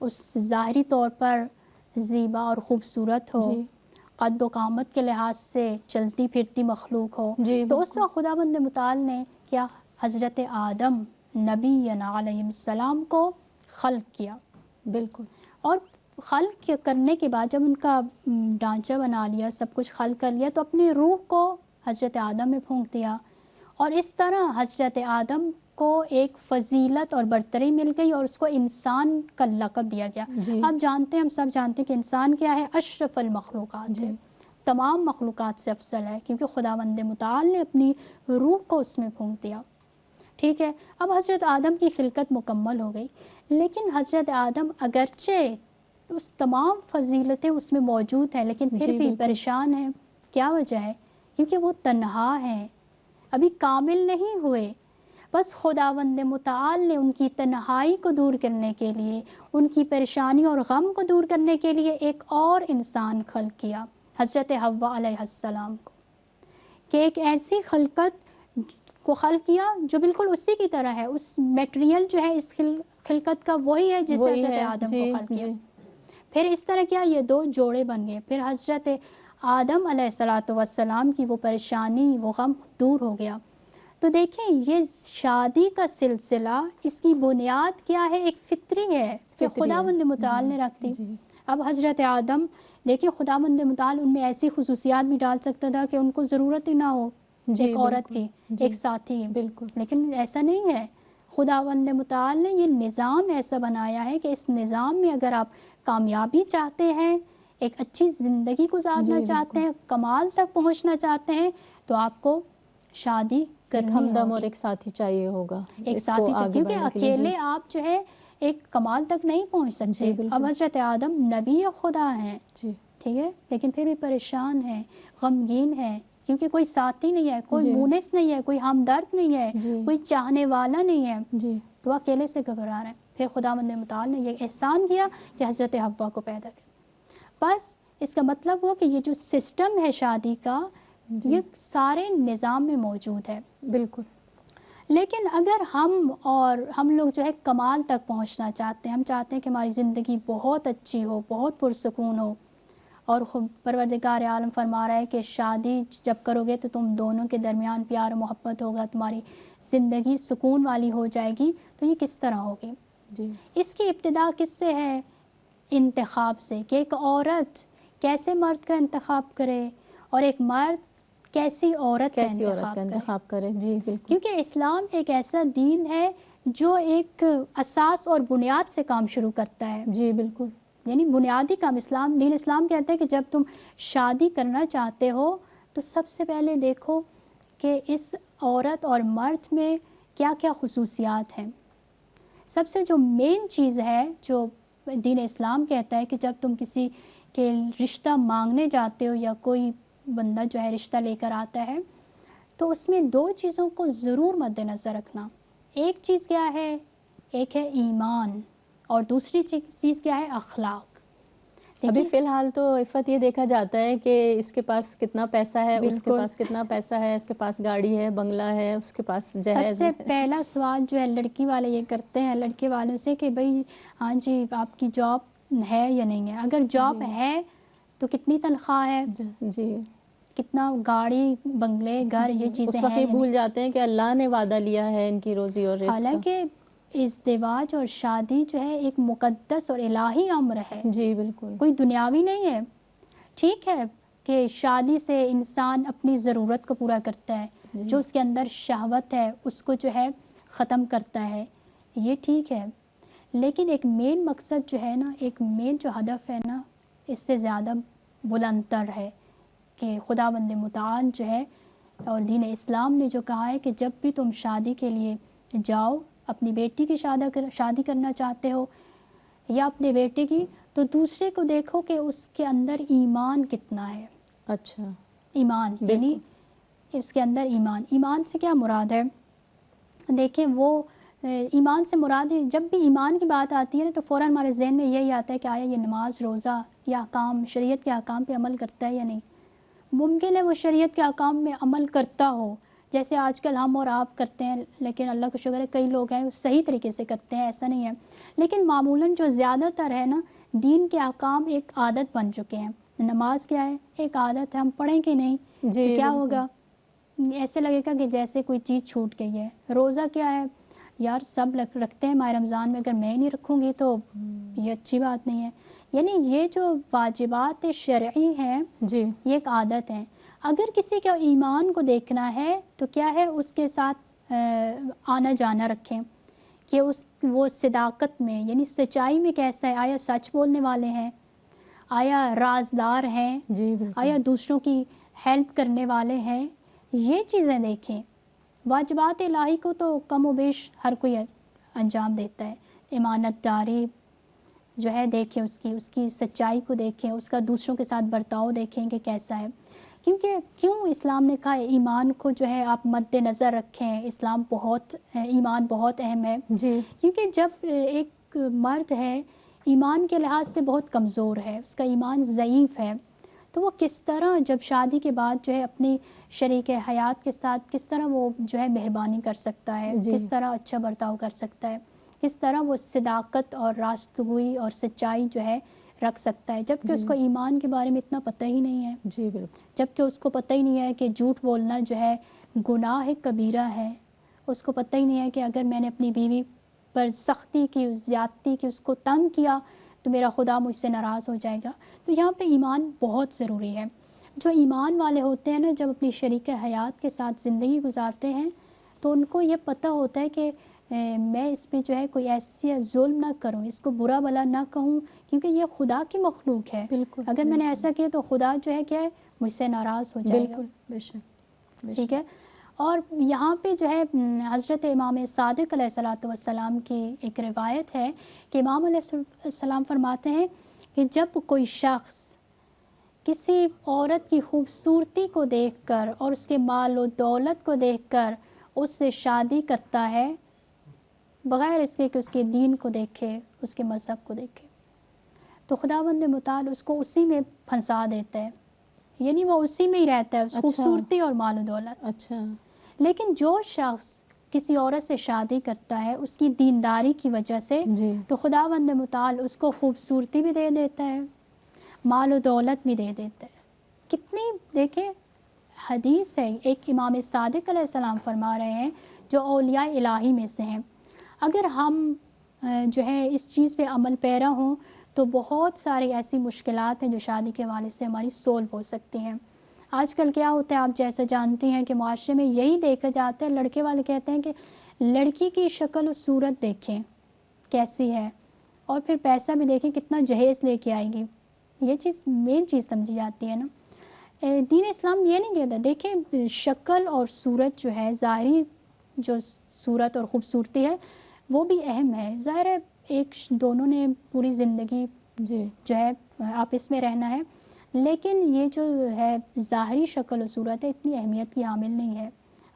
اس ظاہری طور پر زیبا اور خوبصورت ہو، جی قد و قامت کے لحاظ سے چلتی پھرتی مخلوق ہو، جی تو اس بالکل. وقت خداوند متعال نے کیا حضرت آدم نبی علیہ السلام کو خلق کیا. بالکل. اور خلق کرنے کے بعد جب ان کا ڈھانچہ بنا لیا، سب کچھ خلق کر لیا، تو اپنی روح کو حضرت آدم میں پھونک دیا. اور اس طرح حضرت آدم کو ایک فضیلت اور برتری مل گئی اور اس کو انسان کا لقب دیا گیا. جی آپ جانتے ہیں، ہم سب جانتے ہیں کہ انسان کیا ہے؟ اشرف المخلوقات جی ہے، تمام مخلوقات سے افضل ہے، کیونکہ خداوند متعال نے اپنی روح کو اس میں پھونک دیا. ٹھیک ہے، اب حضرت آدم کی خلقت مکمل ہو گئی، لیکن حضرت آدم اگرچہ اس تمام فضیلتیں اس میں موجود ہیں لیکن پھر جی بھی بالکل. پریشان ہیں. کیا وجہ ہے؟ کیونکہ وہ تنہا ہیں، ابھی کامل نہیں ہوئے. بس خداوند متعال نے ان کی تنہائی کو دور کرنے کے لیے، ان کی پریشانی اور غم کو دور کرنے کے لیے ایک اور انسان خلق کیا، حضرت حوا علیہ السلام کو، کہ ایک ایسی خلقت کو خلق کیا جو بالکل اسی کی طرح ہے. اس میٹریل جو ہے اس خلقت کا وہی ہے جس سے وہی حضرت ہے. آدم کو جی خلق کیا. جی پھر اس طرح کیا یہ 2 جوڑے بن گئے. پھر حضرت آدم علیہ السلام کی وہ پریشانی، وہ غم دور ہو گیا. تو دیکھیں یہ شادی کا سلسلہ، اس کی بنیاد کیا ہے؟ ایک فطری ہے کہ فطری ہے. خداوند متعال نے رکھ دی. جی اب حضرت آدم دیکھیں، خداوند متعال ان میں ایسی خصوصیات بھی ڈال سکتا تھا کہ ان کو ضرورت ہی نہ ہو جی ایک عورت بالکل. کی، جی ایک ساتھی. بالکل. لیکن ایسا نہیں ہے. خداوند متعال نے یہ نظام ایسا بنایا ہے کہ اس نظام میں اگر آپ کامیابی چاہتے ہیں، ایک اچھی زندگی گزارنا جی چاہتے بالکل. ہیں، کمال تک پہنچنا چاہتے ہیں، تو آپ کو شادی ایک کرنی ہمدم اور ہوگی. ایک ساتھی چاہیے ہوگا ایک اس کو ساتھی چاہیے، آگے کیونکہ بڑھنے کے لیے. جی اکیلے آپ جو ہے ایک کمال تک نہیں پہنچ سکتے. جی اب بالکل. حضرت آدم نبی خدا ہیں، جی ٹھیک ہے، لیکن پھر بھی پریشان ہیں، غمگین ہیں، کیونکہ کوئی ساتھی نہیں ہے، کوئی جی مونس نہیں ہے، کوئی ہمدرد نہیں ہے، جی کوئی چاہنے والا نہیں ہے. جی تو اکیلے سے گھبرا رہے ہیں. پھر خداوند متعال نے یہ احسان کیا کہ حضرت حوا کو پیدا کیا. بس اس کا مطلب ہوا کہ یہ جو سسٹم ہے شادی کا، جی یہ سارے نظام میں موجود ہے. بالکل. لیکن اگر ہم لوگ جو ہے کمال تک پہنچنا چاہتے ہیں، ہم چاہتے ہیں کہ ہماری زندگی بہت اچھی ہو، بہت پرسکون ہو، اور پروردگار عالم فرما رہا ہے کہ شادی جب کرو گے تو تم دونوں کے درمیان پیار و محبت ہوگا، تمہاری زندگی سکون والی ہو جائے گی. تو یہ کس طرح ہوگی؟ جی اس کی ابتدا کس سے ہے؟ انتخاب سے، کہ ایک عورت کیسے مرد کا انتخاب کرے اور ایک مرد کیسی عورت کا کیسی عورت کا انتخاب کرے. انتخاب کرے. جی بالکل. کیونکہ اسلام ایک ایسا دین ہے جو ایک اساس اور بنیاد سے کام شروع کرتا ہے. جی بالکل. یعنی بنیادی کام دین اسلام کہتے ہیں کہ جب تم شادی کرنا چاہتے ہو تو سب سے پہلے دیکھو کہ اس عورت اور مرد میں کیا کیا خصوصیات ہیں. سب سے جو مین چیز ہے جو دین اسلام کہتا ہے کہ جب تم کسی کے رشتہ مانگنے جاتے ہو یا کوئی بندہ جو ہے رشتہ لے کر آتا ہے، تو اس میں 2 چیزوں کو ضرور مد نظر رکھنا. ایک چیز کیا ہے؟ ایک ہے ایمان، اور دوسری چیز کیا ہے؟ اخلاق. ابھی فی الحال تو عفت یہ دیکھا جاتا ہے کہ اس کے پاس کتنا پیسہ ہے، اس کے پاس کتنا پیسہ ہے، اس کے پاس گاڑی ہے، بنگلہ ہے، اس کے پاس جہیز سب سے پہلا سوال جو ہے لڑکی والے یہ کرتے ہیں لڑکے والوں سے کہ بھئی ہاں جی آپ کی جاب ہے یا نہیں ہے، اگر جاب ہے تو کتنی تنخواہ ہے، جی کتنا گاڑی بنگلے گھر یہ چیزیں اس وقت ہیں یہ یا بھول نہیں۔ جاتے ہیں کہ اللہ نے وعدہ لیا ہے ان کی روزی اور رزق کا۔ حالانکہ ازدواج اور شادی جو ہے ایک مقدس اور الہی امر ہے، جی بالکل، کوئی دنیاوی نہیں ہے۔ ٹھیک ہے کہ شادی سے انسان اپنی ضرورت کو پورا کرتا ہے، جو اس کے اندر شہوت ہے اس کو جو ہے ختم کرتا ہے، یہ ٹھیک ہے، لیکن ایک مین مقصد جو ہے نا، ایک مین جو ہدف ہے نا، اس سے زیادہ بلند تر ہے کہ خداوند متعال جو ہے اور دین اسلام نے جو کہا ہے کہ جب بھی تم شادی کے لیے جاؤ، اپنی بیٹی کی شادی کرنا چاہتے ہو یا اپنے بیٹے کی، تو دوسرے کو دیکھو کہ اس کے اندر ایمان کتنا ہے۔ اچھا، ایمان یعنی اس کے اندر ایمان سے کیا مراد ہے؟ دیکھیں وہ ایمان سے مراد ہے، جب بھی ایمان کی بات آتی ہے نا تو فوراً ہمارے ذہن میں یہی آتا ہے کہ آیا یہ نماز روزہ یا احکام شریعت کے احکام پہ عمل کرتا ہے یا نہیں۔ ممکن ہے وہ شریعت کے احکام میں عمل کرتا ہو جیسے آج کل ہم اور آپ کرتے ہیں، لیکن اللہ کا شکر ہے کئی لوگ ہیں صحیح طریقے سے کرتے ہیں، ایسا نہیں ہے، لیکن معمولاً جو زیادہ تر ہے نا دین کے احکام ایک عادت بن چکے ہیں۔ نماز کیا ہے؟ ایک عادت ہے، ہم پڑھیں کہ نہیں تو کیا ہوگا؟ ایسے لگے گا کہ جیسے کوئی چیز چھوٹ گئی ہے۔ روزہ کیا ہے؟ یار سب رکھتے ہیں ماہ رمضان میں، اگر میں نہیں رکھوں گی تو یہ اچھی بات نہیں ہے۔ یعنی یہ جو واجبات شرعی ہیں یہ ایک عادت ہے۔ اگر کسی کے ایمان کو دیکھنا ہے تو کیا ہے، اس کے ساتھ آنا جانا رکھیں کہ وہ صداقت میں یعنی سچائی میں کیسا ہے، آیا سچ بولنے والے ہیں، آیا رازدار ہیں، آیا دوسروں کی ہیلپ کرنے والے ہیں، یہ چیزیں دیکھیں۔ واجبات الہی کو تو کم و بیش ہر کوئی انجام دیتا ہے، امانت داری جو ہے دیکھیں، اس کی سچائی کو دیکھیں، اس کا دوسروں کے ساتھ برتاؤ دیکھیں کہ کیسا ہے، کیونکہ کیوں اسلام نے کہا ایمان کو جو ہے آپ مد نظر رکھیں، اسلام ایمان بہت اہم ہے، کیونکہ جب ایک مرد ہے ایمان کے لحاظ سے بہت کمزور ہے، اس کا ایمان ضعیف ہے، تو وہ کس طرح جب شادی کے بعد جو ہے اپنی شریک حیات کے ساتھ کس طرح وہ جو ہے مہربانی کر سکتا ہے، کس طرح اچھا برتاؤ کر سکتا ہے، کس طرح وہ صداقت اور راستگوئی اور سچائی جو ہے رکھ سکتا ہے، جبکہ اس کو ایمان کے بارے میں اتنا پتہ ہی نہیں ہے، جبکہ اس کو پتہ ہی نہیں ہے کہ جھوٹ بولنا جو ہے گناہ کبیرہ ہے، اس کو پتہ ہی نہیں ہے کہ اگر میں نے اپنی بیوی پر سختی کی، زیادتی کی، اس کو تنگ کیا تو میرا خدا مجھ سے ناراض ہو جائے گا۔ تو یہاں پہ ایمان بہت ضروری ہے۔ جو ایمان والے ہوتے ہیں نا، جب اپنی شریک حیات کے ساتھ زندگی گزارتے ہیں تو ان کو یہ پتہ ہوتا ہے کہ میں اس پہ جو ہے کوئی ایسی ظلم نہ کروں، اس کو برا بھلا نہ کہوں، کیونکہ یہ خدا کی مخلوق ہے، اگر میں نے ایسا کیا تو خدا جو ہے کیا ہے مجھ سے ناراض ہو جائے گا۔ بے شک، ٹھیک ہے، اور یہاں پہ جو ہے حضرت امام صادق علیہ السلام کی ایک روایت ہے کہ امام علیہ السلام فرماتے ہیں کہ جب کوئی شخص کسی عورت کی خوبصورتی کو دیکھ کر اور اس کے مال و دولت کو دیکھ کر اس سے شادی کرتا ہے بغیر اس کے کہ اس کے دین کو دیکھے، اس کے مذہب کو دیکھے، تو خداوند متعال اس کو اسی میں پھنسا دیتا ہے، یعنی وہ اسی میں ہی رہتا ہے، خوبصورتی اور مال و دولت۔ لیکن جو شخص کسی عورت سے شادی کرتا ہے اس کی دینداری کی وجہ سے تو خداوند متعال اس کو خوبصورتی بھی دے دیتا ہے، مال و دولت بھی دے دیتا ہے۔ کتنی دیکھیں حدیث ہے، ایک امام صادق علیہ السلام فرما رہے ہیں جو اولیاء الہی میں سے ہیں، اگر ہم جو ہے اس چیز پہ عمل پیرا ہوں تو بہت ساری ایسی مشکلات ہیں جو شادی کے حوالے سے ہماری سولو ہو سکتی ہیں۔ آج کل کیا ہوتا ہے آپ جیسا جانتی ہیں کہ معاشرے میں یہی دیکھا جاتا ہے، لڑکے والے کہتے ہیں کہ لڑکی کی شکل و صورت دیکھیں کیسی ہے اور پھر پیسہ بھی دیکھیں کتنا جہیز لے کے آئے گی، یہ چیز مین چیز سمجھی جاتی ہے نا۔ دین اسلام یہ نہیں کہتا، دیکھیں شکل اور صورت جو ہے، ظاہری جو صورت اور خوبصورتی ہے وہ بھی اہم ہے، ظاہر ہے ایک دونوں نے پوری زندگی جو ہے آپس میں رہنا ہے، لیکن یہ جو ہے ظاہری شکل و صورت ہے اتنی اہمیت کی حامل نہیں ہے۔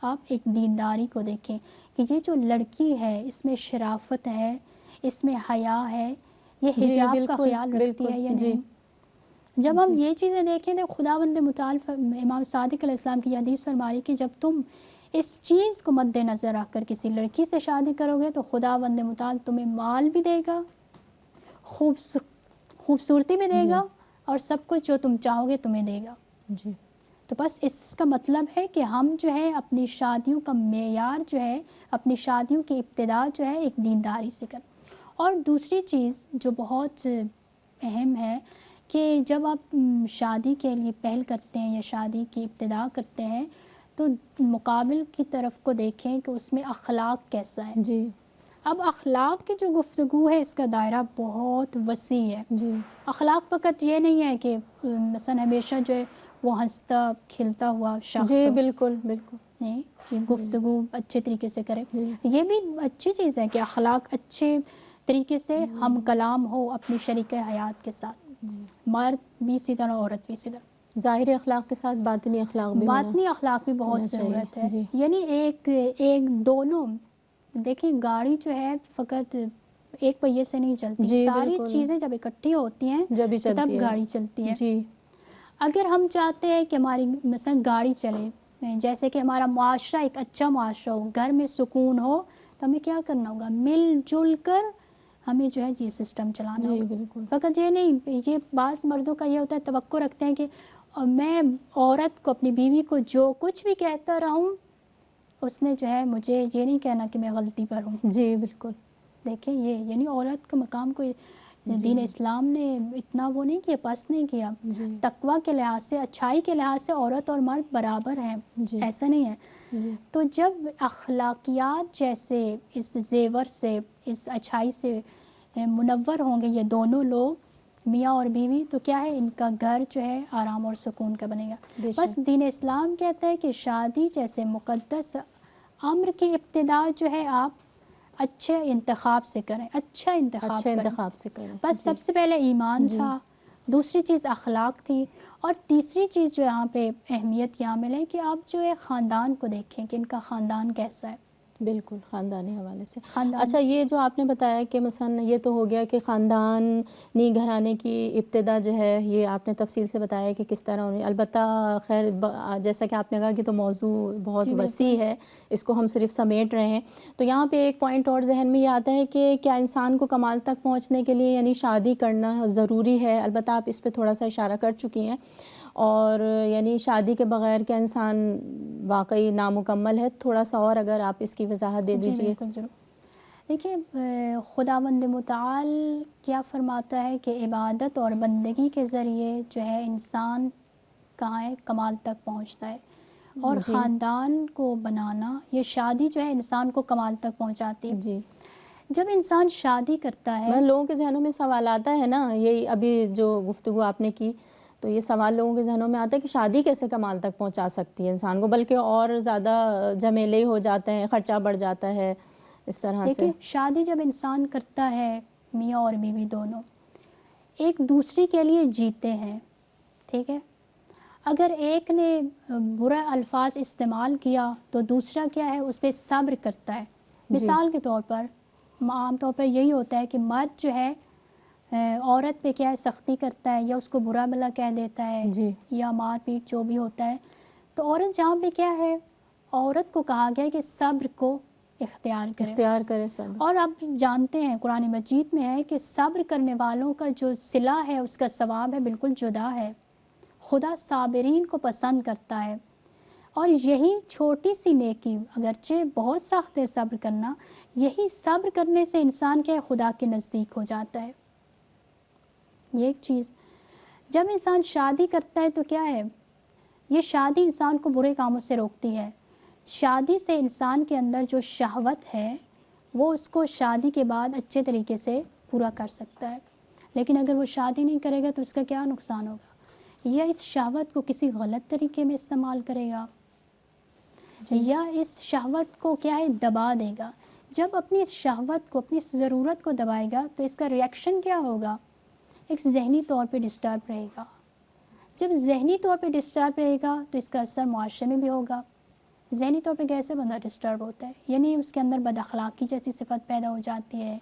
آپ ایک دینداری کو دیکھیں کہ یہ جو لڑکی ہے اس میں شرافت ہے، اس میں حیا ہے، یہ حجاب کا خیال رکھتی ہے یا نہیں، جب ہم یہ چیزیں دیکھیں تو خداوند متعال امام صادق علیہ السلام کی حدیث فرمائی کہ جب تم اس چیز کو مد نظر رکھ کر کسی لڑکی سے شادی کرو گے تو خداوند متعال تمہیں مال بھی دے گا، خوبصورتی بھی دے گا، اور سب کچھ جو تم چاہو گے تمہیں دے گا. جی. تو بس اس کا مطلب ہے کہ ہم جو ہے اپنی شادیوں کا معیار جو ہے، اپنی شادیوں کی ابتدا جو ہے ایک دینداری سے کریں. اور دوسری چیز جو بہت اہم ہے کہ جب آپ شادی کے لیے پہل کرتے ہیں یا شادی کی ابتدا کرتے ہیں تو مقابل کی طرف کو دیکھیں کہ اس میں اخلاق کیسا ہے. جی. اب اخلاق کی جو گفتگو ہے اس کا دائرہ بہت وسیع ہے. جی. اخلاق فقط یہ نہیں ہے کہ مثلا ہمیشہ جو ہے وہ ہنستا کھلتا ہوا شخص جی ہو، بالکل بالکل نہیں کہ گفتگو اچھے طریقے سے کرے. جی. یہ بھی اچھی چیز ہے کہ اخلاق اچھے طریقے سے ہم کلام ہو اپنی شریک حیات کے ساتھ، مرد بھی اسی طرح عورت بھی اسی طرح. ظاہری اخلاق کے ساتھ باطنی اخلاق بھی باطنی اخلاق بھی بہت ہونا چاہیے. ضرورت ہے. جی. یعنی ایک دونوں دیکھیں گاڑی جو ہے فقط ایک پہیے سے نہیں چلتی، جی ساری بالکل. چیزیں جب اکٹھی ہوتی ہیں جب بھی تب چلتی ہے. گاڑی چلتی ہے. جی. اگر ہم چاہتے ہیں کہ ہماری مثلا گاڑی چلے، جیسے کہ ہمارا معاشرہ ایک اچھا معاشرہ ہو، گھر میں سکون ہو، تو ہمیں کیا کرنا ہوگا؟ مل جل کر ہمیں جو ہے یہ سسٹم چلانا جی ہوگا. بالکل. فقط یہ نہیں، یہ بعض مردوں کا یہ ہوتا ہے توقع رکھتے ہیں کہ میں عورت کو اپنی بیوی کو جو کچھ بھی کہتا رہوں اس نے جو ہے مجھے یہ نہیں کہنا کہ میں غلطی پر ہوں. جی بالکل. دیکھیں یہ یعنی عورت کا مقام کو دین اسلام نے اتنا وہ نہیں کیا، پس نہیں کیا. جی. تقویٰ کے لحاظ سے، اچھائی کے لحاظ سے عورت اور مرد برابر ہیں، جی. ایسا نہیں ہے. جی. تو جب اخلاقیات جیسے اس زیور سے، اس اچھائی سے منور ہوں گے یہ دونوں لوگ میاں اور بیوی، تو کیا ہے ان کا گھر جو ہے آرام اور سکون کا بنے گا. بس دین اسلام کہتا ہے کہ شادی جیسے مقدس امر کی ابتدا جو ہے آپ اچھے انتخاب سے کریں، اچھا انتخاب سے کریں. بس سب سے پہلے ایمان تھا، دوسری چیز اخلاق تھی، اور تیسری چیز جو یہاں پہ اہمیت یہاں ملے کہ آپ جو ہے خاندان کو دیکھیں کہ ان کا خاندان کیسا ہے. بالکل خاندانی حوالے سے. خاندان اچھا یہ جو آپ نے بتایا کہ مثلا یہ تو ہو گیا کہ خاندانی گھرانے کی ابتدا جو ہے یہ آپ نے تفصیل سے بتایا کہ کس طرح انہیں، البتہ خیر جیسا کہ آپ نے کہا کہ تو موضوع بہت وسیع ہے، اس کو ہم صرف سمیٹ رہے ہیں. تو یہاں پہ ایک پوائنٹ اور ذہن میں یہ آتا ہے کہ کیا انسان کو کمال تک پہنچنے کے لیے یعنی شادی کرنا ضروری ہے؟ البتہ آپ اس پہ تھوڑا سا اشارہ کر چکی ہیں. اور یعنی شادی کے بغیر کیا انسان واقعی نامکمل ہے؟ تھوڑا سا اور اگر آپ اس کی وضاحت دے دیجئے. جی بالکل ضرور. دیکھیے خداوند متعال کیا فرماتا ہے کہ عبادت اور بندگی کے ذریعے جو ہے انسان کہاں ہے؟ کمال تک پہنچتا ہے. اور خاندان کو بنانا، یہ شادی جو ہے انسان کو کمال تک پہنچاتی ہے. جی. جب انسان شادی کرتا ہے، لوگوں کے ذہنوں میں سوال آتا ہے نا، یہی ابھی جو گفتگو آپ نے کی تو یہ سوال لوگوں کے ذہنوں میں آتا ہے کہ شادی کیسے کمال تک پہنچا سکتی ہے انسان کو، بلکہ اور زیادہ جھمیلے ہو جاتے ہیں، خرچہ بڑھ جاتا ہے اس طرح سے. دیکھیں شادی جب انسان کرتا ہے، میاں اور بیوی دونوں ایک دوسرے کے لیے جیتے ہیں، ٹھیک ہے. اگر ایک نے برا الفاظ استعمال کیا تو دوسرا کیا ہے؟ اس پہ صبر کرتا ہے. مثال کے طور پر عام طور پر یہی ہوتا ہے کہ مرد جو ہے عورت پہ کیا ہے؟ سختی کرتا ہے، یا اس کو برا بھلا کہہ دیتا ہے، یا مار پیٹ جو بھی ہوتا ہے. تو عورت جہاں پہ کیا ہے؟ عورت کو کہا گیا ہے کہ صبر کو اختیار کرے صبر. اور آپ جانتے ہیں قرآن مجید میں ہے کہ صبر کرنے والوں کا جو صلہ ہے، اس کا ثواب ہے بالکل جدا ہے. خدا صابرین کو پسند کرتا ہے. اور یہی چھوٹی سی نیکی، اگرچہ بہت سخت ہے صبر کرنا، یہی صبر کرنے سے انسان کے خدا کے نزدیک ہو جاتا ہے. یہ ایک چیز. جب انسان شادی کرتا ہے تو کیا ہے؟ یہ شادی انسان کو برے کاموں سے روکتی ہے. شادی سے انسان کے اندر جو شہوت ہے وہ اس کو شادی کے بعد اچھے طریقے سے پورا کر سکتا ہے. لیکن اگر وہ شادی نہیں کرے گا تو اس کا کیا نقصان ہوگا؟ یا اس شہوت کو کسی غلط طریقے میں استعمال کرے گا، یا اس شہوت کو کیا ہے؟ دبا دے گا. جب اپنی اس شہوت کو، اپنی اس ضرورت کو دبائے گا تو اس کا ریئیکشن کیا ہوگا؟ ایک ذہنی طور پہ ڈسٹرب رہے گا. جب ذہنی طور پہ ڈسٹرب رہے گا تو اس کا اثر معاشرے میں بھی ہوگا. ذہنی طور پہ کیسے بندہ ڈسٹرب ہوتا ہے؟ یعنی اس کے اندر بد اخلاقی جیسی صفت پیدا ہو جاتی ہے،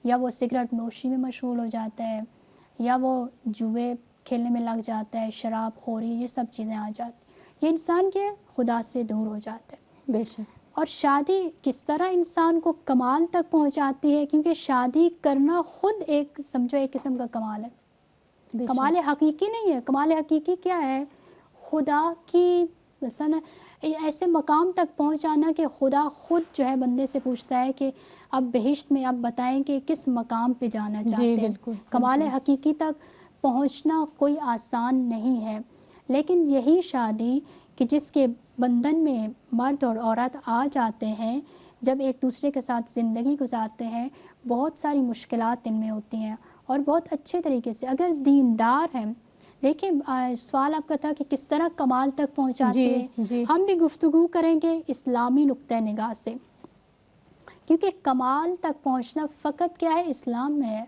یا وہ سگریٹ نوشی میں مشغول ہو جاتا ہے، یا وہ جوئے کھیلنے میں لگ جاتا ہے، شراب خوری، یہ سب چیزیں آ جاتی، یہ انسان کے خدا سے دور ہو جاتا ہے۔ بے شک۔ اور شادی کس طرح انسان کو کمال تک پہنچاتی ہے، کیونکہ شادی کرنا خود ایک سمجھو ایک قسم کا کمال ہے، کمال حقیقی نہیں ہے۔ کمال حقیقی کیا ہے؟ خدا کی مثلا ایسے مقام تک پہنچ جانا کہ خدا خود جو ہے بندے سے پوچھتا ہے کہ اب بہشت میں اب بتائیں کہ کس مقام پہ جانا چاہتے ہیں۔ کمال حقیقی تک پہنچنا کوئی آسان نہیں ہے، لیکن یہی شادی کہ جس کے بندھن میں مرد اور عورت آ جاتے ہیں، جب ایک دوسرے کے ساتھ زندگی گزارتے ہیں، بہت ساری مشکلات ان میں ہوتی ہیں، اور بہت اچھے طریقے سے اگر دیندار ہیں۔ دیکھیں سوال آپ کا تھا کہ کس طرح کمال تک پہنچاتے ہیں، ہم بھی گفتگو کریں گے اسلامی نقطہ نگاہ سے، کیونکہ کمال تک پہنچنا فقط کیا ہے؟ اسلام میں ہے۔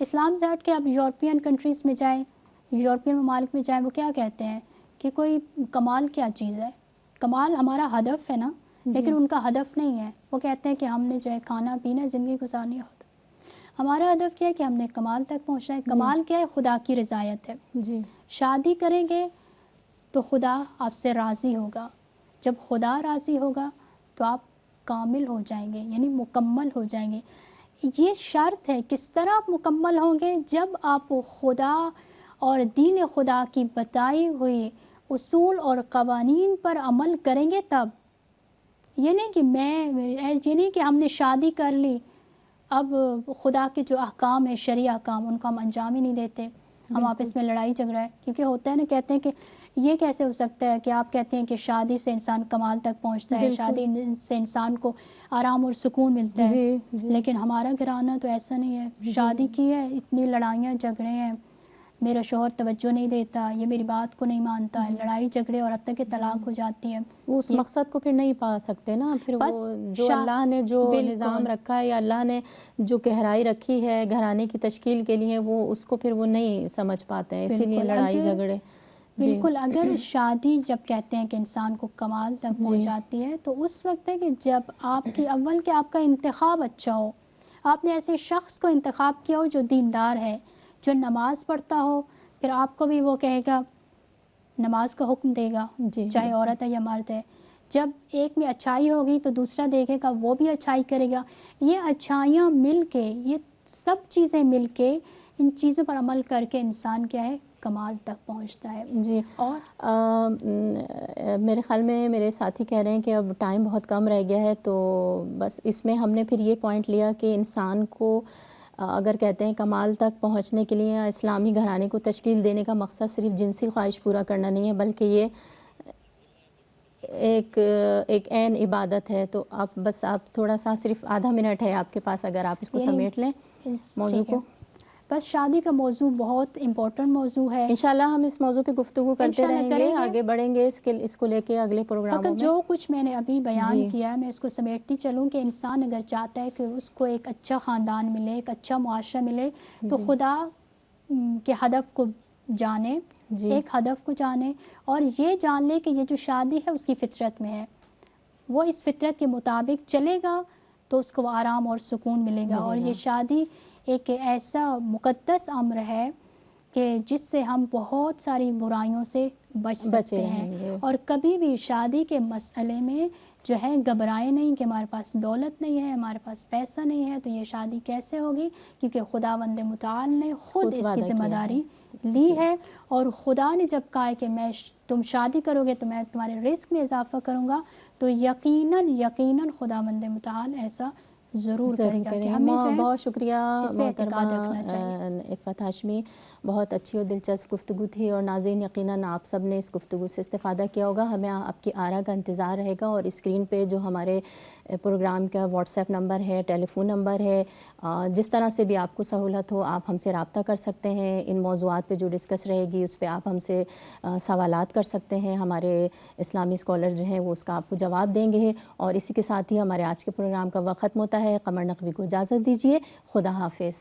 اسلام سے ہٹ کے اب یورپین کنٹریز میں جائیں، یورپین ممالک میں جائیں، وہ کیا کہتے ہیں کہ کوئی کمال کیا چیز ہے؟ کمال ہمارا ہدف ہے نا، لیکن ان کا ہدف نہیں ہے۔ وہ کہتے ہیں کہ ہم نے جو ہے کھانا پینا زندگی گزارنی ہوتا، ہمارا ہدف کیا ہے کہ ہم نے کمال تک پہنچنا ہے۔ کمال کیا ہے؟ خدا کی رضایت ہے۔ شادی کریں گے تو خدا آپ سے راضی ہوگا، جب خدا راضی ہوگا تو آپ کامل ہو جائیں گے، یعنی مکمل ہو جائیں گے۔ یہ شرط ہے۔ کس طرح آپ مکمل ہوں گے؟ جب آپ خدا اور دین خدا کی بتائی ہوئی اصول اور قوانین پر عمل کریں گے تب۔ یہ نہیں کہ ہم نے شادی کر لی، اب خدا کے جو احکام ہیں، شرعی احکام، ان کو ہم انجام ہی نہیں دیتے، ہم آپس میں لڑائی جھگڑا ہے۔ کیونکہ ہوتا ہے نا، کہتے ہیں کہ یہ کیسے ہو سکتا ہے کہ آپ کہتے ہیں کہ شادی سے انسان کمال تک پہنچتا ہے، شادی سے انسان کو آرام اور سکون ملتا ہے، لیکن ہمارا گھرانہ تو ایسا نہیں ہے۔ شادی کی ہے، اتنی لڑائیاں جھگڑے ہیں، میرا شوہر توجہ نہیں دیتا، یہ میری بات کو نہیں مانتا، لڑائی جھگڑے اور اب تک کہ طلاق ہو جاتی ہے۔ وہ اس مقصد کو پھر نہیں پا سکتے نا، پھر وہ جو اللہ نے جو نظام رکھا ہے یا اللہ نے جو گہرائی رکھی ہے گھرانے کی تشکیل کے لیے، وہ اس کو پھر وہ نہیں سمجھ پاتے ہیں، اسی لیے لڑائی جھگڑے۔ بالکل، اگر شادی جب کہتے ہیں کہ انسان کو کمال تک پہنچاتی ہے، تو اس وقت ہے کہ جب آپ کی اول کہ آپ کا انتخاب اچھا ہو، آپ نے ایسے شخص کو انتخاب کیا ہو جو دیندار ہے، جو نماز پڑھتا ہو، پھر آپ کو بھی وہ کہے گا، نماز کا حکم دے گا، چاہے عورت ہے یا مرد ہے۔ جب ایک میں اچھائی ہوگی تو دوسرا دیکھے گا، وہ بھی اچھائی کرے گا۔ یہ اچھائیاں مل کے، یہ سب چیزیں مل کے، ان چیزوں پر عمل کر کے انسان کیا ہے؟ کمال تک پہنچتا ہے۔ اور میرے خیال میں میرے ساتھی کہہ رہے ہیں کہ اب ٹائم بہت کم رہ گیا ہے، تو بس اس میں ہم نے پھر یہ پوائنٹ لیا کہ انسان کو اگر کہتے ہیں کمال تک پہنچنے کے لیے اسلامی گھرانے کو تشکیل دینے کا مقصد صرف جنسی خواہش پورا کرنا نہیں ہے، بلکہ یہ ایک عین عبادت ہے۔ تو آپ تھوڑا سا صرف آدھا منٹ ہے آپ کے پاس، اگر آپ اس کو سمیٹ لیں موضوع کو۔ بس شادی کا موضوع بہت امپورٹنٹ موضوع ہے، انشاءاللہ ہم اس موضوع پہ گفتگو کرتے رہیں گے، آگے بڑھیں گے اس کو لے کے اگلے پروگراموں میں۔ فقط جو کچھ میں نے ابھی بیان کیا ہے میں اس کو سمیٹتی چلوں کہ انسان اگر چاہتا ہے کہ اس کو ایک اچھا خاندان ملے، ایک اچھا معاشرہ ملے، تو خدا کے ہدف کو جانے، ایک ہدف کو جانے، اور یہ جان لے کہ یہ جو شادی ہے اس کی فطرت میں ہے، وہ اس فطرت کے مطابق چلے گا تو اس کو آرام اور سکون ملے گا۔ اور یہ شادی ایک ایسا مقدس امر ہے کہ جس سے ہم بہت ساری برائیوں سے بچ سکتے ہیں، اور کبھی بھی شادی کے مسئلے میں جو ہے گھبرائے نہیں کہ ہمارے پاس دولت نہیں ہے، ہمارے پاس پیسہ نہیں ہے تو یہ شادی کیسے ہوگی، کیونکہ خداوند متعال نے خود اس کی ذمہ داری لی ہے، اور خدا نے جب کہا ہے کہ تم شادی کرو گے تو میں تمہارے رزق میں اضافہ کروں گا، تو یقیناً خداوند متعال ایسا ضرور کرے گا کہ ہمیں جو ہے بہت شکریہ اس پہ اعتقاد رکھنا چاہیے۔ عفت ہاشمی، بہت اچھی اور دلچسپ گفتگو تھی، اور ناظرین یقیناً آپ سب نے اس گفتگو سے استفادہ کیا ہوگا۔ ہمیں آپ کی آراء کا انتظار رہے گا، اور اسکرین پہ جو ہمارے پروگرام کا واٹس ایپ نمبر ہے، ٹیلی فون نمبر ہے، جس طرح سے بھی آپ کو سہولت ہو آپ ہم سے رابطہ کر سکتے ہیں۔ ان موضوعات پہ جو ڈسکس رہے گی اس پہ آپ ہم سے سوالات کر سکتے ہیں، ہمارے اسلامی اسکالر جو ہیں وہ اس کا آپ کو جواب دیں گے۔ اور اسی کے ساتھ ہی ہمارے آج کے پروگرام کا وقت ختم ہوتا ہے۔ قمر نقوی کو اجازت دیجیے، خدا حافظ۔